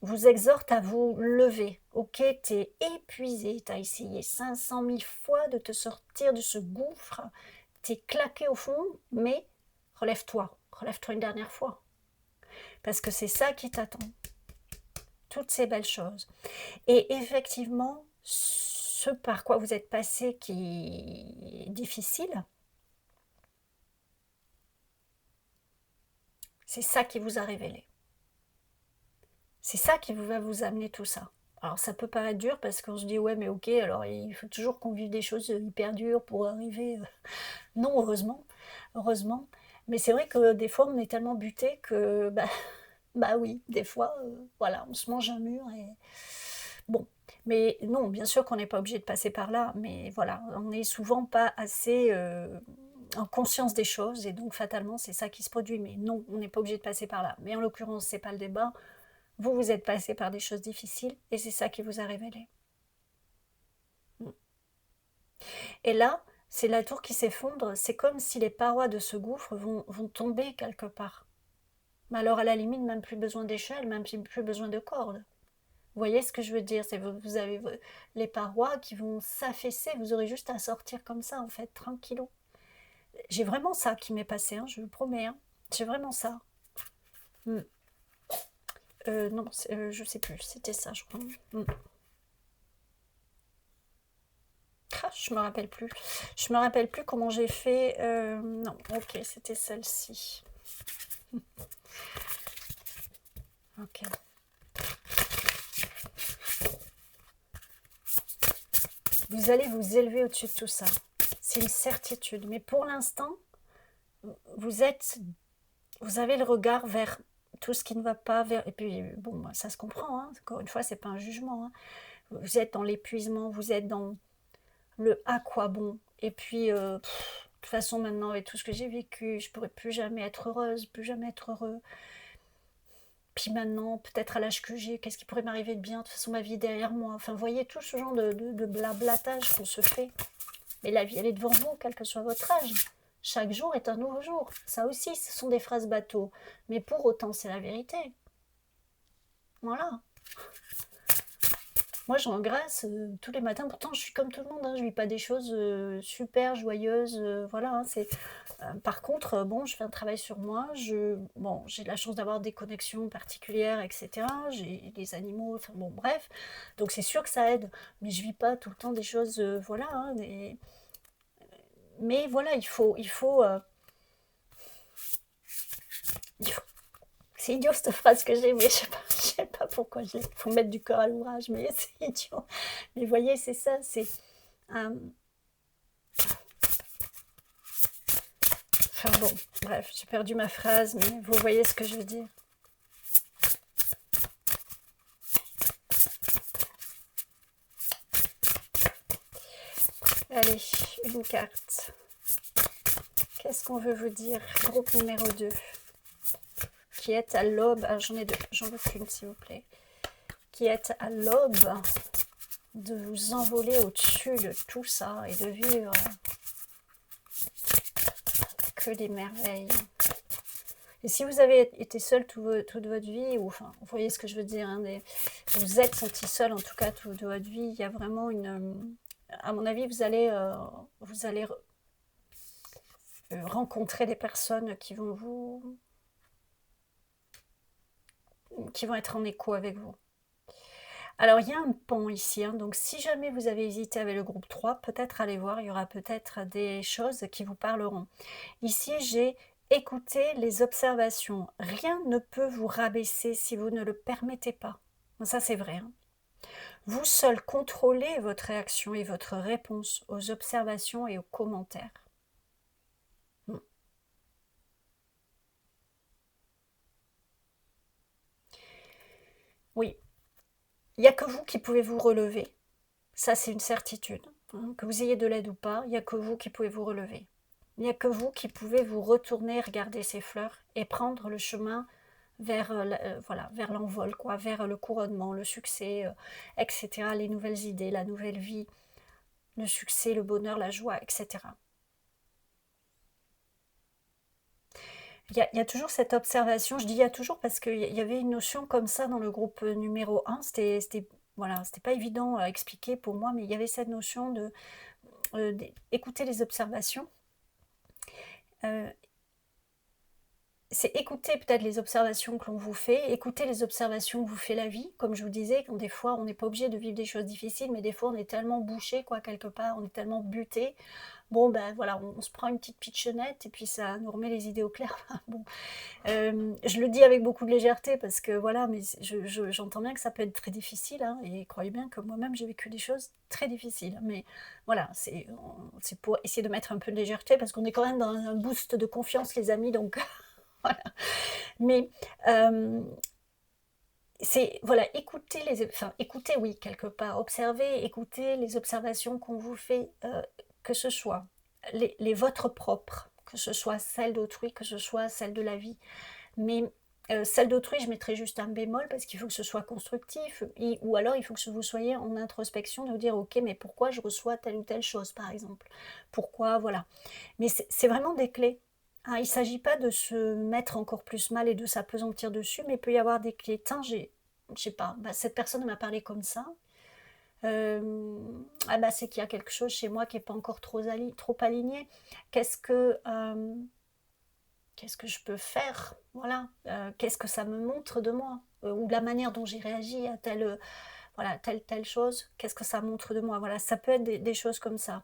vous exhorte à vous lever. Ok, t'es épuisé, t'as essayé 500 000 fois de te sortir de ce gouffre, t'es claqué au fond, mais relève-toi une dernière fois. Parce que c'est ça qui t'attend. Toutes ces belles choses. Et effectivement, ce par quoi vous êtes passé qui est difficile, c'est ça qui vous a révélé. C'est ça qui va vous amener tout ça. Alors ça peut paraître dur parce qu'on se dit ouais mais ok, alors il faut toujours qu'on vive des choses hyper dures pour arriver... Non, heureusement. Mais c'est vrai que des fois on est tellement buté que bah oui, des fois voilà, on se mange un mur et bon. Mais non, bien sûr qu'on n'est pas obligé de passer par là, mais voilà, on n'est souvent pas assez en conscience des choses et donc fatalement c'est ça qui se produit. Mais non, on n'est pas obligé de passer par là. Mais en l'occurrence, c'est pas le débat. Vous êtes passé par des choses difficiles et c'est ça qui vous a révélé. Et là, c'est la tour qui s'effondre, c'est comme si les parois de ce gouffre vont tomber quelque part. Mais alors à la limite, même plus besoin d'échelle, même plus besoin de cordes. Vous voyez ce que je veux dire? C'est vous avez les parois qui vont s'affaisser, vous aurez juste à sortir comme ça en fait, tranquillou. J'ai vraiment ça qui m'est passé, hein, je vous promets. Hein. J'ai vraiment ça. Non, je sais plus, c'était ça je crois. Ah, je me rappelle plus. Je me rappelle plus comment j'ai fait. Non, ok, c'était celle-ci. Ok. Vous allez vous élever au-dessus de tout ça. C'est une certitude. Mais pour l'instant, vous avez le regard vers tout ce qui ne va pas, et puis bon, ça se comprend. Hein. Encore une fois, c'est pas un jugement. Hein. Vous êtes dans l'épuisement, vous êtes dans le à quoi bon. Et puis, de toute façon, maintenant, avec tout ce que j'ai vécu, je pourrais plus jamais être heureuse, plus jamais être heureux. Puis maintenant, peut-être à l'âge que j'ai, qu'est-ce qui pourrait m'arriver de bien? De toute façon, ma vie est derrière moi. Enfin, vous voyez, tout ce genre de blablatage qu'on se fait. Mais la vie, elle est devant vous, quel que soit votre âge. Chaque jour est un nouveau jour. Ça aussi, ce sont des phrases bateaux. Mais pour autant, c'est la vérité. Voilà. Moi, je regresse tous les matins. Pourtant, je suis comme tout le monde. Hein. Je vis pas des choses super joyeuses. Voilà. Hein. Par contre, bon, je fais un travail sur moi. Bon, j'ai de la chance d'avoir des connexions particulières, etc. J'ai des animaux. Enfin bon, bref. Donc c'est sûr que ça aide. Mais je vis pas tout le temps des choses. Voilà. Hein, mais voilà, c'est idiot cette phrase que j'ai, mais je sais pas pourquoi il faut mettre du corps à l'ouvrage, mais c'est idiot. Mais vous voyez, c'est ça, c'est... Enfin bon, bref, j'ai perdu ma phrase, mais vous voyez ce que je veux dire. Allez, une carte. Qu'est-ce qu'on veut vous dire? Groupe numéro 2. Qui est à l'aube... Ah, j'en ai deux, j'en veux qu'une s'il vous plaît. Qui est à l'aube de vous envoler au-dessus de tout ça et de vivre que des merveilles. Et si vous avez été seul toute votre vie, ou enfin, vous voyez ce que je veux dire, hein, vous êtes senti seul en tout cas toute votre vie, il y a vraiment une... à mon avis, vous allez rencontrer des personnes qui vont qui vont être en écho avec vous. Alors, il y a un pan ici, hein, donc si jamais vous avez hésité avec le groupe 3, peut-être allez voir, il y aura peut-être des choses qui vous parleront. Ici, j'ai écouté les observations. Rien ne peut vous rabaisser si vous ne le permettez pas. Ça, c'est vrai. Hein. Vous seul contrôlez votre réaction et votre réponse aux observations et aux commentaires. Oui, il n'y a que vous qui pouvez vous relever. Ça, c'est une certitude. Hein. Que vous ayez de l'aide ou pas, il n'y a que vous qui pouvez vous relever. Il n'y a que vous qui pouvez vous retourner, regarder ces fleurs et prendre le chemin vers voilà, vers l'envol, quoi, vers le couronnement, le succès, etc., les nouvelles idées, la nouvelle vie, le succès, le bonheur, la joie, etc. Il y a toujours cette observation, je dis il y a toujours parce qu'il y avait une notion comme ça dans le groupe numéro 1, voilà, c'était pas évident à expliquer pour moi, mais il y avait cette notion de écouter les observations. C'est écouter peut-être les observations que l'on vous fait, écouter les observations que vous fait la vie, comme je vous disais, quand des fois on n'est pas obligé de vivre des choses difficiles, mais des fois on est tellement bouché, quoi, quelque part, on est tellement buté. Bon, ben voilà, on se prend une petite pitchonnette et puis ça nous remet les idées au clair. Bon, je le dis avec beaucoup de légèreté parce que voilà, mais j'entends bien que ça peut être très difficile, hein, et croyez bien que moi-même j'ai vécu des choses très difficiles. Mais voilà, c'est pour essayer de mettre un peu de légèreté parce qu'on est quand même dans un boost de confiance, les amis, donc voilà. Mais c'est voilà, écoutez, oui, quelque part, observez, écoutez les observations qu'on vous fait, que ce soit les vôtres propres, que ce soit celles d'autrui, que ce soit celles de la vie. Mais celle d'autrui, je mettrai juste un bémol parce qu'il faut que ce soit constructif, ou alors il faut que vous soyez en introspection de vous dire ok, mais pourquoi je reçois telle ou telle chose, par exemple, pourquoi, voilà. Mais c'est vraiment des clés. Hein, il ne s'agit pas de se mettre encore plus mal et de s'apesantir dessus, mais il peut y avoir des clés. Tiens, je sais pas, bah, cette personne m'a parlé comme ça. Ah bah, c'est qu'il y a quelque chose chez moi qui n'est pas encore trop aligné. Qu'est-ce que je peux faire, voilà, qu'est-ce que ça me montre de moi, ou la manière dont j'ai réagi à voilà, telle chose, qu'est-ce que ça montre de moi, voilà, ça peut être des choses comme ça.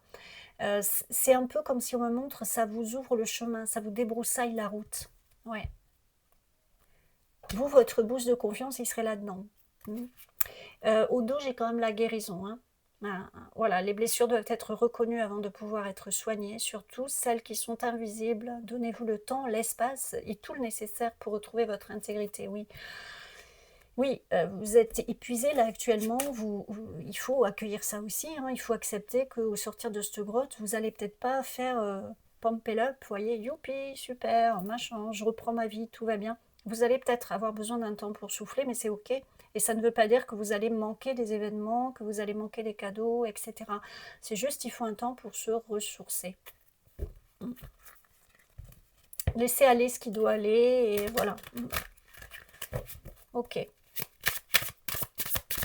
C'est un peu comme si on me montre, ça vous ouvre le chemin, ça vous débroussaille la route. Ouais. Vous, votre boost de confiance, il serait là-dedans. Au dos, j'ai quand même la guérison. Hein. Voilà, les blessures doivent être reconnues avant de pouvoir être soignées, surtout celles qui sont invisibles. Donnez-vous le temps, l'espace et tout le nécessaire pour retrouver votre intégrité. Oui, oui, vous êtes épuisé là actuellement, il faut accueillir ça aussi, hein. Il faut accepter qu'au sortir de cette grotte, vous allez peut-être pas faire pump it up, vous voyez, youpi, super, machin, je reprends ma vie, tout va bien. Vous allez peut-être avoir besoin d'un temps pour souffler, mais c'est ok. Et ça ne veut pas dire que vous allez manquer des événements, que vous allez manquer des cadeaux, etc. C'est juste qu'il faut un temps pour se ressourcer. Laissez aller ce qui doit aller, et voilà. Ok.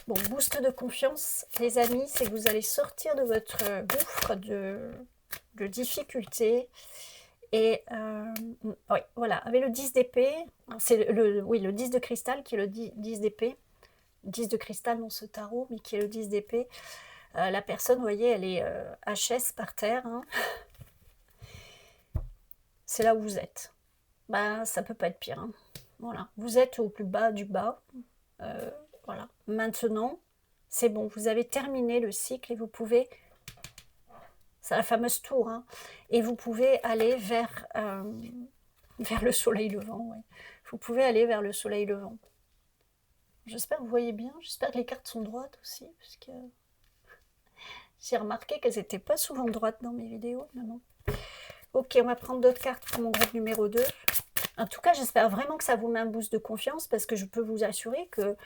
Bon, boost de confiance, les amis, c'est que vous allez sortir de votre gouffre de difficultés. Et oui, voilà, avec le 10 d'épée, c'est oui, le 10 de cristal qui est le 10 d'épée. 10 de cristal dans ce tarot, mais qui est le 10 d'épée. La personne, vous voyez, elle est HS par terre. Hein. C'est là où vous êtes. Ben, ça peut pas être pire. Hein. Voilà, vous êtes au plus bas du bas. Voilà. Maintenant, c'est bon, vous avez terminé le cycle et vous pouvez, c'est la fameuse tour, hein, et vous pouvez aller vers le soleil levant. Ouais. Vous pouvez aller vers le soleil levant. J'espère que vous voyez bien, j'espère que les cartes sont droites aussi, parce que j'ai remarqué qu'elles n'étaient pas souvent droites dans mes vidéos. Mais bon. Ok, on va prendre d'autres cartes pour mon groupe numéro 2. En tout cas, j'espère vraiment que ça vous met un boost de confiance, parce que je peux vous assurer que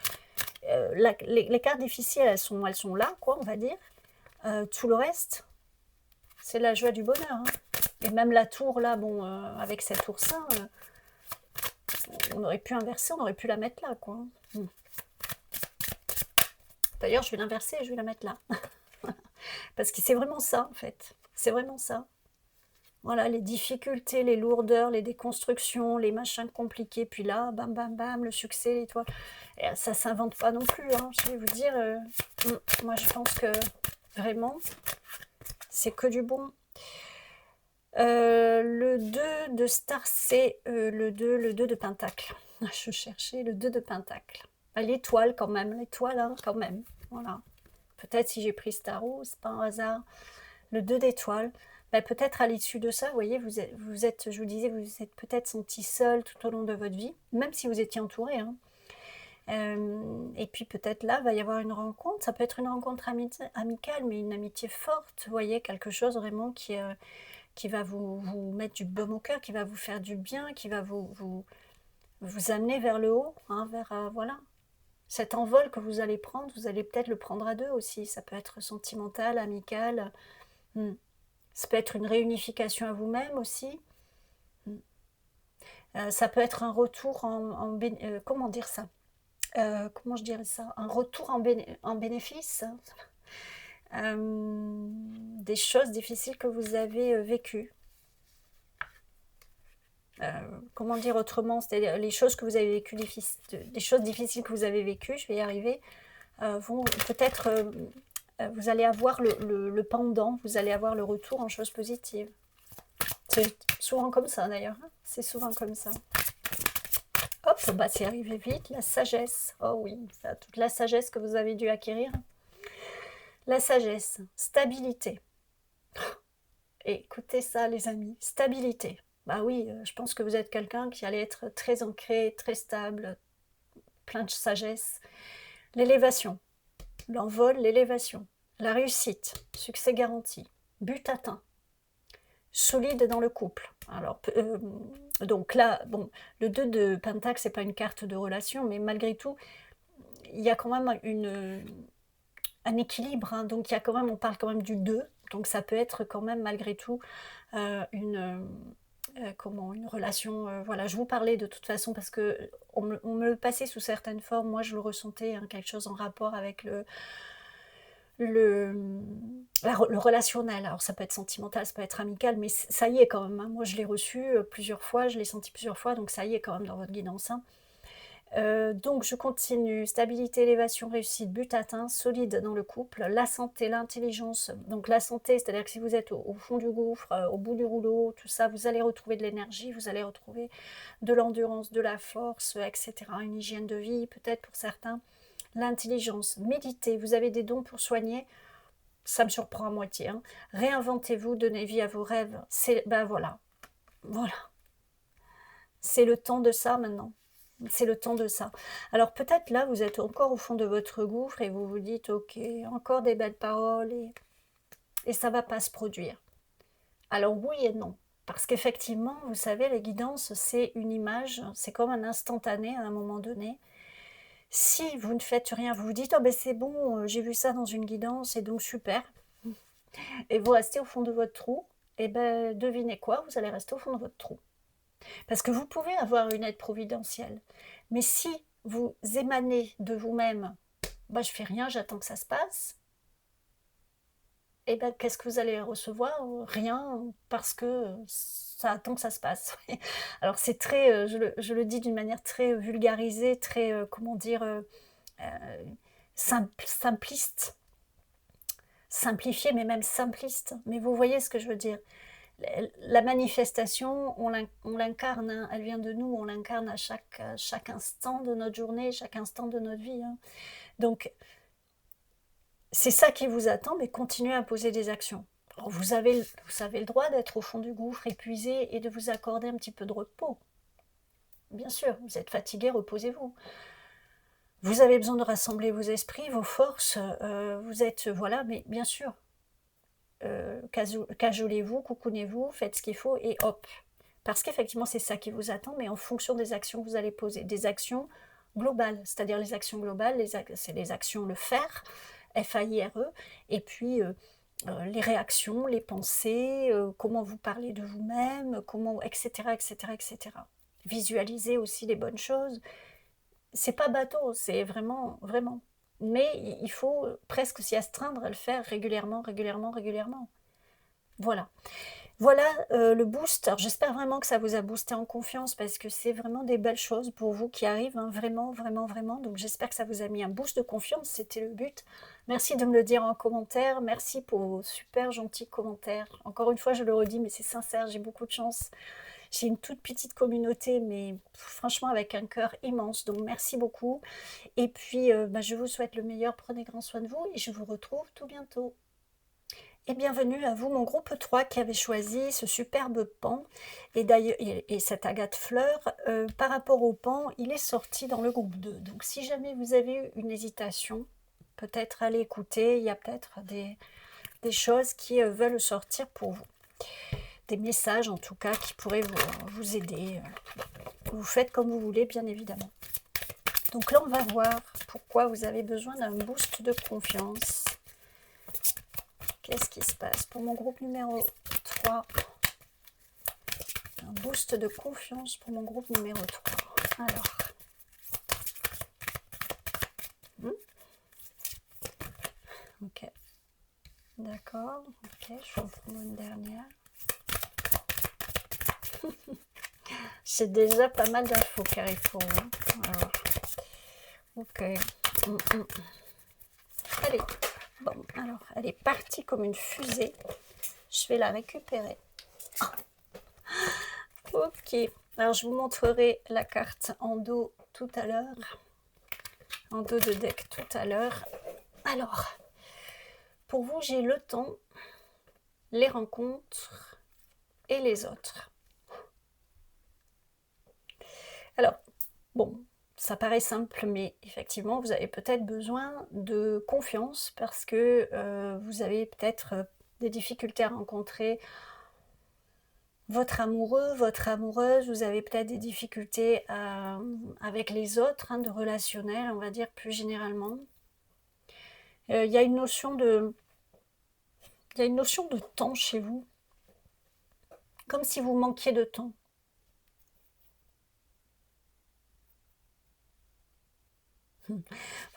les cartes difficiles, elles sont là, quoi, on va dire. Tout le reste, c'est la joie du bonheur. Hein. Et même la tour, là, bon, avec cet oursin, on aurait pu inverser, on aurait pu la mettre là, quoi. D'ailleurs, je vais l'inverser et je vais la mettre là. Parce que c'est vraiment ça, en fait. C'est vraiment ça. Voilà, les difficultés, les lourdeurs, les déconstructions, les machins compliqués, puis là, bam, bam, bam, le succès, l'étoile. Et ça s'invente pas non plus, hein, je vais vous dire. Moi, je pense que vraiment, c'est que du bon. Le 2 de star, c'est le 2 de pentacle. Je cherchais le 2 de pentacle. L'étoile quand même, l'étoile hein, quand même. Voilà. Peut-être si j'ai pris ce tarot, c'est pas un hasard. Le 2 d'étoiles. Ben, peut-être à l'issue de ça, vous voyez, vous êtes, je vous disais, vous êtes peut-être senti seul tout au long de votre vie, même si vous étiez entouré. Hein. Et puis peut-être là, va y avoir une rencontre. Ça peut être une rencontre amicale, mais une amitié forte. Vous voyez, quelque chose vraiment qui va vous mettre du baume au cœur, qui va vous faire du bien, qui va vous amener vers le haut, hein, vers, voilà. Cet envol que vous allez prendre, vous allez peut-être le prendre à deux aussi. Ça peut être sentimental, amical. Ça peut être une réunification à vous-même aussi. Ça peut être un retour comment dire ça comment je dirais ça, un retour en bénéfice, des choses difficiles que vous avez vécues. Comment dire autrement, c'est-à-dire les choses que vous avez vécues, des choses difficiles que vous avez vécues, je vais y arriver, vont peut-être, vous allez avoir le pendant, vous allez avoir le retour en choses positives. C'est souvent comme ça d'ailleurs, hein, c'est souvent comme ça. Hop, bah c'est arrivé vite, la sagesse. Oh oui, ça, toute la sagesse que vous avez dû acquérir. La sagesse, stabilité. Et écoutez ça les amis, stabilité. Bah oui, je pense que vous êtes quelqu'un qui allait être très ancré, très stable, plein de sagesse. L'élévation, l'envol, l'élévation. La réussite, succès garanti. But atteint. Solide dans le couple. Alors, donc là, bon, le 2 de Pentacle, c'est pas une carte de relation, mais malgré tout, il y a quand même un équilibre, hein, donc il y a quand même, on parle quand même du 2, donc ça peut être quand même malgré tout une relation, voilà, je vous parlais de toute façon parce que on me le passait sous certaines formes, moi je le ressentais, hein, quelque chose en rapport avec le relationnel, alors ça peut être sentimental, ça peut être amical, mais ça y est quand même, hein. Moi je l'ai reçu plusieurs fois, je l'ai senti plusieurs fois, donc ça y est quand même dans votre guidance, hein. Donc je continue, stabilité, élévation, réussite, but atteint, solide dans le couple, la santé, l'intelligence. Donc la santé, c'est-à-dire que si vous êtes au fond du gouffre, au bout du rouleau, tout ça, vous allez retrouver de l'énergie, vous allez retrouver de l'endurance, de la force, etc. Une hygiène de vie peut-être pour certains. L'intelligence, méditez, vous avez des dons pour soigner, ça me surprend à moitié. Hein. Réinventez-vous, donnez vie à vos rêves. Ben voilà, voilà. C'est le temps de ça maintenant. C'est le temps de ça. Alors peut-être là, vous êtes encore au fond de votre gouffre et vous vous dites, ok, encore des belles paroles et ça ne va pas se produire. Alors oui et non. Parce qu'effectivement, vous savez, la guidance, c'est une image, c'est comme un instantané à un moment donné. Si vous ne faites rien, vous vous dites, oh ben c'est bon, j'ai vu ça dans une guidance et donc super. Et vous restez au fond de votre trou, et ben devinez quoi, vous allez rester au fond de votre trou. Parce que vous pouvez avoir une aide providentielle. Mais si vous émanez de vous-même, bah, je fais rien, j'attends que ça se passe, et ben qu'est-ce que vous allez recevoir? Rien, parce que ça attend que ça se passe. Alors c'est très, je le dis d'une manière très vulgarisée, très, comment dire, simpliste, simplifié, mais même simpliste. Mais vous voyez ce que je veux dire? La manifestation, on l'incarne, hein, elle vient de nous, on l'incarne à chaque instant de notre journée, chaque instant de notre vie. Hein. Donc, c'est ça qui vous attend, mais continuez à poser des actions. Alors, vous avez le droit d'être au fond du gouffre, épuisé, et de vous accorder un petit peu de repos. Bien sûr, vous êtes fatigué, reposez-vous. Vous avez besoin de rassembler vos esprits, vos forces, vous êtes, voilà, mais bien sûr, cajolez-vous, coucounez-vous, faites ce qu'il faut et hop. Parce qu'effectivement, c'est ça qui vous attend, mais en fonction des actions que vous allez poser. Des actions globales, c'est-à-dire les actions globales, c'est les actions, le faire, F-A-I-R-E, et puis les réactions, les pensées, comment vous parlez de vous-même, comment, etc., etc., etc. Visualisez aussi les bonnes choses. C'est pas bateau, c'est vraiment, vraiment. Mais il faut presque s'y astreindre à le faire régulièrement, régulièrement, régulièrement. Voilà. Voilà, le boost. Alors j'espère vraiment que ça vous a boosté en confiance parce que c'est vraiment des belles choses pour vous qui arrivent, hein, vraiment, vraiment, vraiment. Donc j'espère que ça vous a mis un boost de confiance, c'était le but. Merci de me le dire en commentaire, merci pour vos super gentils commentaires. Encore une fois, je le redis, mais c'est sincère, j'ai beaucoup de chance. J'ai une toute petite communauté, mais franchement avec un cœur immense, donc merci beaucoup. Et puis, je vous souhaite le meilleur, prenez grand soin de vous et je vous retrouve tout bientôt. Et bienvenue à vous, mon groupe 3 qui avait choisi ce superbe pan. Et d'ailleurs, et cette agate fleur, par rapport au pan, il est sorti dans le groupe 2. Donc si jamais vous avez eu une hésitation, peut-être allez écouter, il y a peut-être des choses qui veulent sortir pour vous. Des messages en tout cas qui pourraient vous aider. Vous faites comme vous voulez, bien évidemment. Donc là, on va voir pourquoi vous avez besoin d'un boost de confiance. Qu'est-ce qui se passe pour mon groupe numéro 3? Un boost de confiance pour mon groupe numéro 3. Alors. Ok. D'accord. Ok, je vais en prendre une dernière. C'est déjà pas mal d'infos, Carrefour. Hein. Alors. Ok. Allez. Bon, alors, elle est partie comme une fusée. Je vais la récupérer. Ok. Alors, je vous montrerai la carte en dos tout à l'heure. En dos de deck tout à l'heure. Alors, pour vous, j'ai le temps, les rencontres et les autres. Alors, bon, ça paraît simple, mais effectivement, vous avez peut-être besoin de confiance parce que vous avez peut-être des difficultés à rencontrer votre amoureux, votre amoureuse, vous avez peut-être des difficultés avec les autres, hein, de relationnel, on va dire plus généralement. Il y a une notion de temps chez vous, comme si vous manquiez de temps. Vous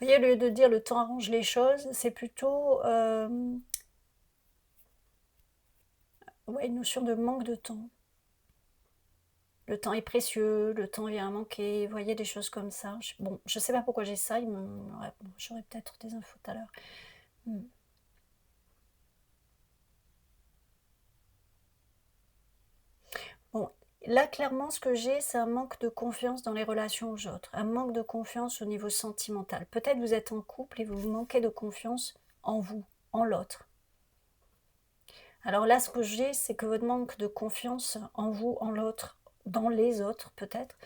voyez, au lieu de dire le temps arrange les choses, c'est plutôt ouais, une notion de manque de temps. Le temps est précieux, le temps vient à manquer, vous voyez, des choses comme ça. Bon, je sais pas pourquoi j'ai ça, ouais, j'aurai peut-être des infos tout à l'heure. Bon, là, clairement, ce que j'ai, c'est un manque de confiance dans les relations aux autres, un manque de confiance au niveau sentimental. Peut-être vous êtes en couple et vous manquez de confiance en vous, en l'autre. Alors là, ce que j'ai, c'est que votre manque de confiance en vous, en l'autre, dans les autres peut-être,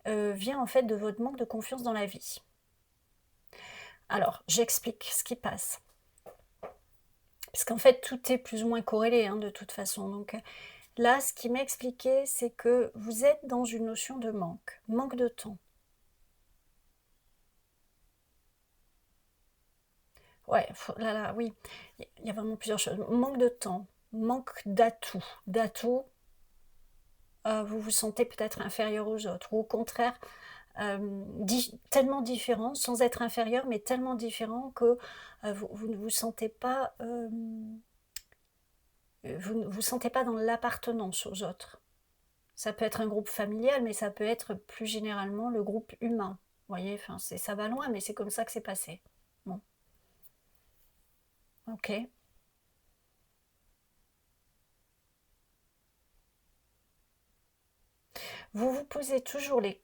vient en fait de votre manque de confiance dans la vie. Alors, j'explique ce qui passe. Parce qu'en fait, tout est plus ou moins corrélé, hein, de toute façon. Donc là, ce qui m'a expliqué, c'est que vous êtes dans une notion de manque de temps. Ouais, là, oui, il y a vraiment plusieurs choses. Manque de temps, manque d'atouts. Vous vous sentez peut-être inférieur aux autres, ou au contraire, tellement différent, sans être inférieur, mais tellement différent que vous ne vous sentez pas, vous ne vous sentez pas dans l'appartenance aux autres. Ça peut être un groupe familial, mais ça peut être plus généralement le groupe humain. Vous voyez, enfin, ça va loin, mais c'est comme ça que c'est passé. Bon. Ok. Vous vous posez toujours les...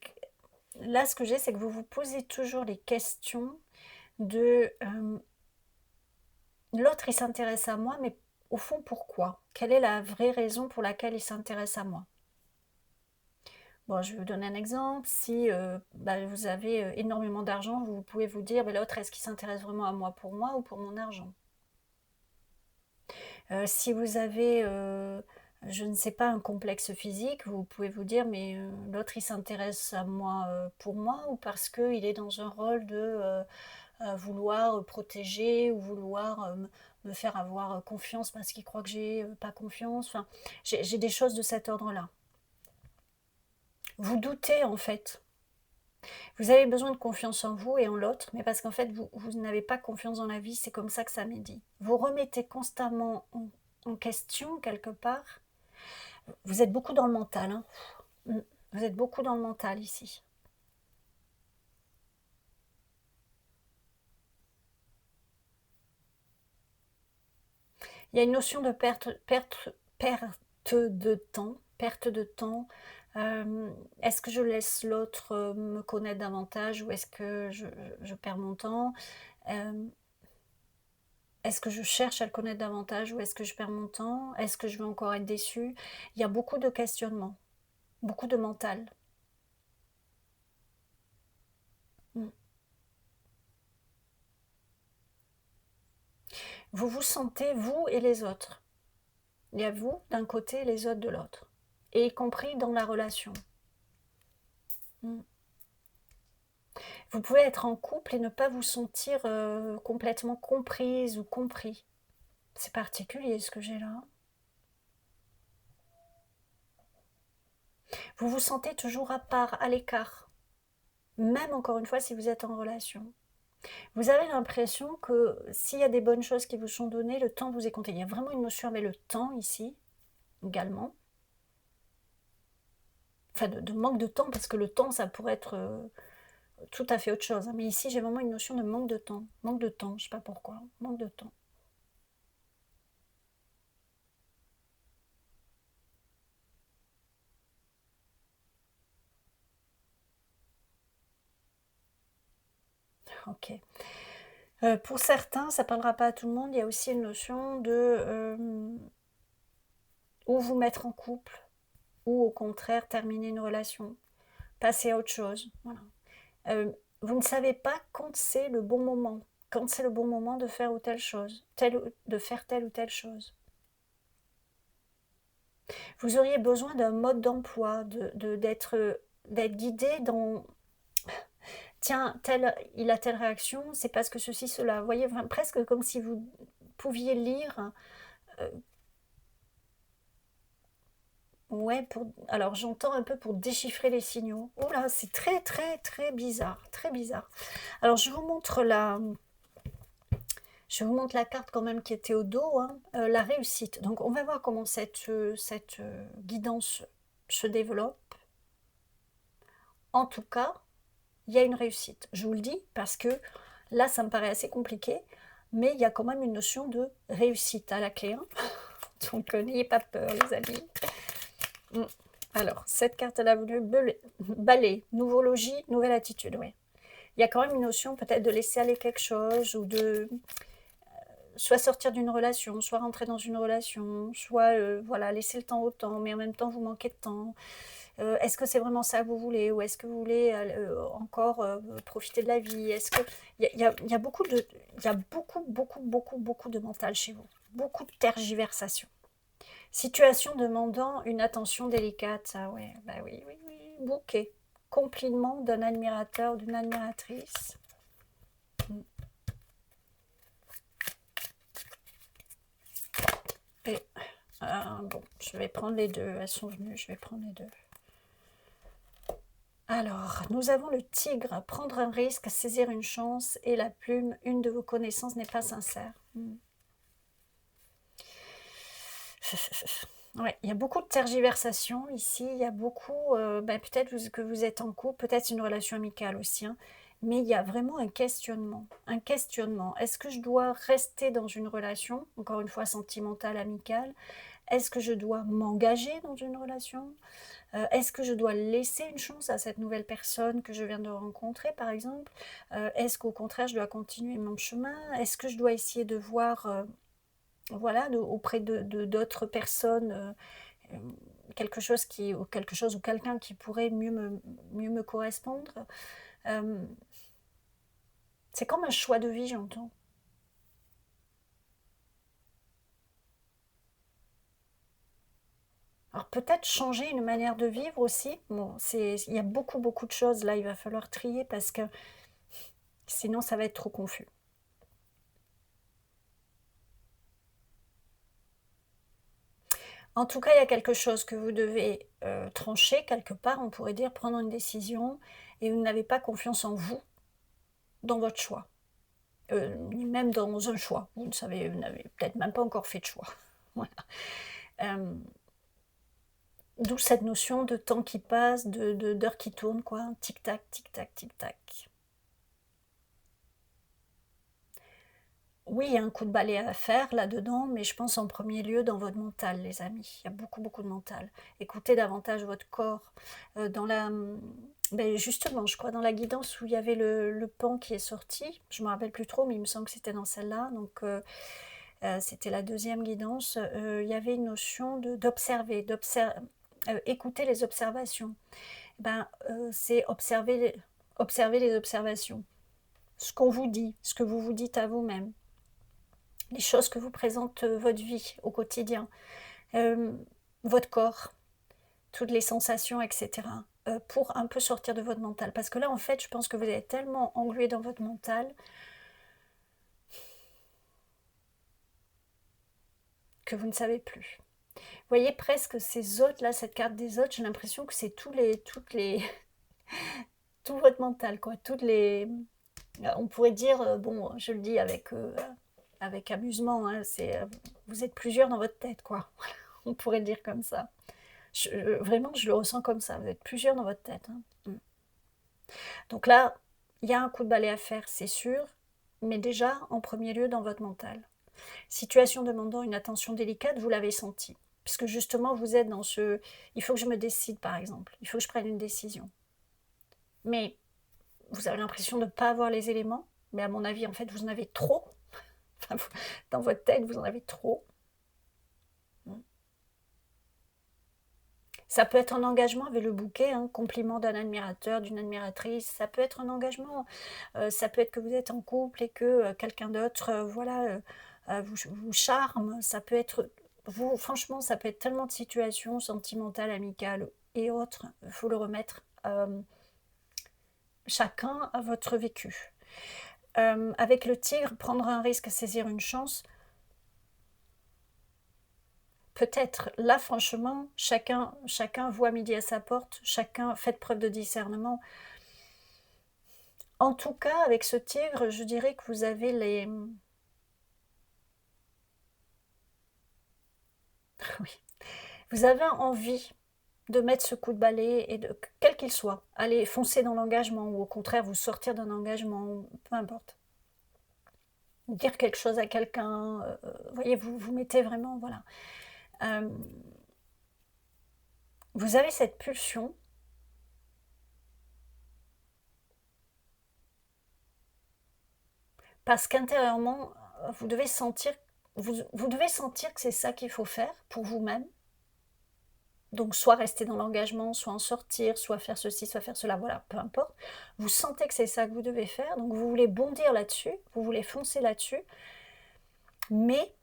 Là, ce que j'ai, c'est que vous vous posez toujours les questions de... l'autre, il s'intéresse à moi, mais au fond, pourquoi? Quelle est la vraie raison pour laquelle il s'intéresse à moi? Bon, je vais vous donner un exemple. Si vous avez énormément d'argent, vous pouvez vous dire, mais l'autre, est-ce qu'il s'intéresse vraiment à moi ou pour mon argent? Si vous avez, je ne sais pas, un complexe physique, vous pouvez vous dire, mais l'autre, il s'intéresse à moi pour moi ou parce qu'il est dans un rôle de vouloir protéger ou vouloir me faire avoir confiance parce qu'il croit que j'ai pas confiance. Enfin, j'ai des choses de cet ordre-là. Vous doutez en fait. Vous avez besoin de confiance en vous et en l'autre, mais parce qu'en fait, vous n'avez pas confiance dans la vie, c'est comme ça que ça m'est dit. Vous remettez constamment en question, quelque part, Vous êtes beaucoup dans le mental, hein. Vous êtes beaucoup dans le mental ici. Il y a une notion de perte de temps, perte de temps. Est-ce que je laisse l'autre me connaître davantage ou est-ce que je perds mon temps? Est-ce que je cherche à le connaître davantage ou est-ce que je perds mon temps? Est-ce que je vais encore être déçue? Il y a beaucoup de questionnements, beaucoup de mental. Mm. Vous vous sentez, vous et les autres. Il y a vous d'un côté et les autres de l'autre. Et y compris dans la relation. Mm. Vous pouvez être en couple et ne pas vous sentir complètement comprise ou compris. C'est particulier ce que j'ai là. Vous vous sentez toujours à part, à l'écart. Même encore une fois si vous êtes en relation. Vous avez l'impression que s'il y a des bonnes choses qui vous sont données, le temps vous est compté. Il y a vraiment une notion avec le temps ici, également. Enfin, de manque de temps, parce que le temps, ça pourrait être tout à fait autre chose. Mais ici, j'ai vraiment une notion de manque de temps. Manque de temps, je sais pas pourquoi. Manque de temps. Ok. Pour certains, ça parlera pas à tout le monde. Il y a aussi une notion de ou vous mettre en couple, ou au contraire terminer une relation, passer à autre chose. Voilà. Vous ne savez pas quand c'est le bon moment, quand c'est le bon moment de faire ou telle chose, de faire telle ou telle chose. Vous auriez besoin d'un mode d'emploi, d'être guidé dans tiens, il a telle réaction, c'est parce que ceci, cela. Vous voyez, enfin, presque comme si vous pouviez lire. euh, ouais, alors j'entends un peu pour déchiffrer les signaux. Oh là, c'est très très très bizarre, très bizarre. Alors je vous montre la carte quand même qui était au dos, hein, la réussite. Donc on va voir comment cette guidance se développe. En tout cas, il y a une réussite. Je vous le dis parce que là, ça me paraît assez compliqué, mais il y a quand même une notion de réussite à la clé. Hein. Donc n'ayez pas peur, les amis. Alors, cette carte, elle a voulu balayer. Nouveau logis, nouvelle attitude, oui. Il y a quand même une notion peut-être de laisser aller quelque chose ou de soit sortir d'une relation, soit rentrer dans une relation, soit voilà, laisser le temps au temps, mais en même temps vous manquez de temps. Est-ce que c'est vraiment ça que vous voulez ou est-ce que vous voulez encore profiter de la vie? Est-ce que il y a beaucoup de il y a beaucoup de mental chez vous, beaucoup de tergiversation. Situation demandant une attention délicate, ah ouais, bah oui, oui, oui, bouquet, compliment d'un admirateur, d'une admiratrice. Et bon, je vais prendre les deux, elles sont venues, je vais prendre les deux. Alors, nous avons le tigre, prendre un risque, saisir une chance, et la plume, une de vos connaissances n'est pas sincère. Ouais, il y a beaucoup de tergiversation ici, il y a beaucoup, peut-être que vous êtes en couple, peut-être une relation amicale aussi, hein, mais il y a vraiment un questionnement, un questionnement. Est-ce que je dois rester dans une relation, encore une fois sentimentale, amicale? Est-ce que je dois m'engager dans une relation? Est-ce que je dois laisser une chance à cette nouvelle personne que je viens de rencontrer, par exemple? Est-ce qu'au contraire, je dois continuer mon chemin? Est-ce que je dois essayer de voir, voilà, auprès de d'autres personnes, quelque chose ou quelqu'un qui pourrait mieux me correspondre? C'est comme un choix de vie, j'entends. Alors peut-être changer une manière de vivre aussi. Bon, il y a beaucoup de choses là, il va falloir trier parce que sinon ça va être trop confus. En tout cas, il y a quelque chose que vous devez trancher quelque part, on pourrait dire, prendre une décision, et vous n'avez pas confiance en vous, dans votre choix, ni même dans un choix. Vous n'avez peut-être même pas encore fait de choix. Voilà. D'où cette notion de temps qui passe, d'heures qui tournent, quoi. Tic-tac, tic-tac, tic-tac. Oui, il y a un coup de balai à faire là-dedans, mais je pense en premier lieu dans votre mental, les amis. Il y a beaucoup, beaucoup de mental. Écoutez davantage votre corps. Dans la, ben justement, je crois dans la guidance où il y avait le pan qui est sorti, je me rappelle plus trop, mais il me semble que c'était dans celle-là, donc c'était la deuxième guidance, il y avait une notion d'observer, écouter les observations. Ben, c'est observer les observations. Ce qu'on vous dit, ce que vous vous dites à vous-même, les choses que vous présente votre vie au quotidien, euh, votre corps, toutes les sensations, etc. Pour un peu sortir de votre mental. Parce que là, en fait, je pense que vous êtes tellement englué dans votre mental que vous ne savez plus. Vous voyez presque ces autres, là, cette carte des autres, j'ai l'impression que c'est tout votre mental, quoi. On pourrait dire, bon, je le dis avec amusement, hein, vous êtes plusieurs dans votre tête, quoi. On pourrait le dire comme ça. Vraiment, je le ressens comme ça. Vous êtes plusieurs dans votre tête, hein. Donc là, il y a un coup de balai à faire, c'est sûr, mais déjà, en premier lieu, dans votre mental. Situation demandant une attention délicate, vous l'avez senti. Puisque justement, vous êtes dans ce... Il faut que je me décide, par exemple. Il faut que je prenne une décision. Mais vous avez l'impression de ne pas avoir les éléments. Mais à mon avis, en fait, vous en avez trop. Dans votre tête, vous en avez trop. Ça peut être un engagement avec le bouquet, hein, compliment d'un admirateur, d'une admiratrice. Ça peut être un engagement. Ça peut être que vous êtes en couple et que quelqu'un d'autre, voilà, vous charme. Ça peut être, vous, franchement, ça peut être tellement de situations sentimentales, amicales et autres. Il faut le remettre chacun à votre vécu. Avec le tigre, prendre un risque, saisir une chance. Peut-être, là franchement, chacun voit midi à sa porte, chacun fait preuve de discernement. En tout cas, avec ce tigre, je dirais que vous avez oui, vous avez envie de mettre ce coup de balai, et quel qu'il soit, aller foncer dans l'engagement, ou au contraire vous sortir d'un engagement, peu importe. Dire quelque chose à quelqu'un, voyez, vous mettez vraiment, voilà. Vous avez cette pulsion. Parce qu'intérieurement, vous devez sentir, vous devez sentir que c'est ça qu'il faut faire pour vous-même. Donc soit rester dans l'engagement, soit en sortir, soit faire ceci, soit faire cela, voilà, peu importe. Vous sentez que c'est ça que vous devez faire, donc vous voulez bondir là-dessus, vous voulez foncer là-dessus, mais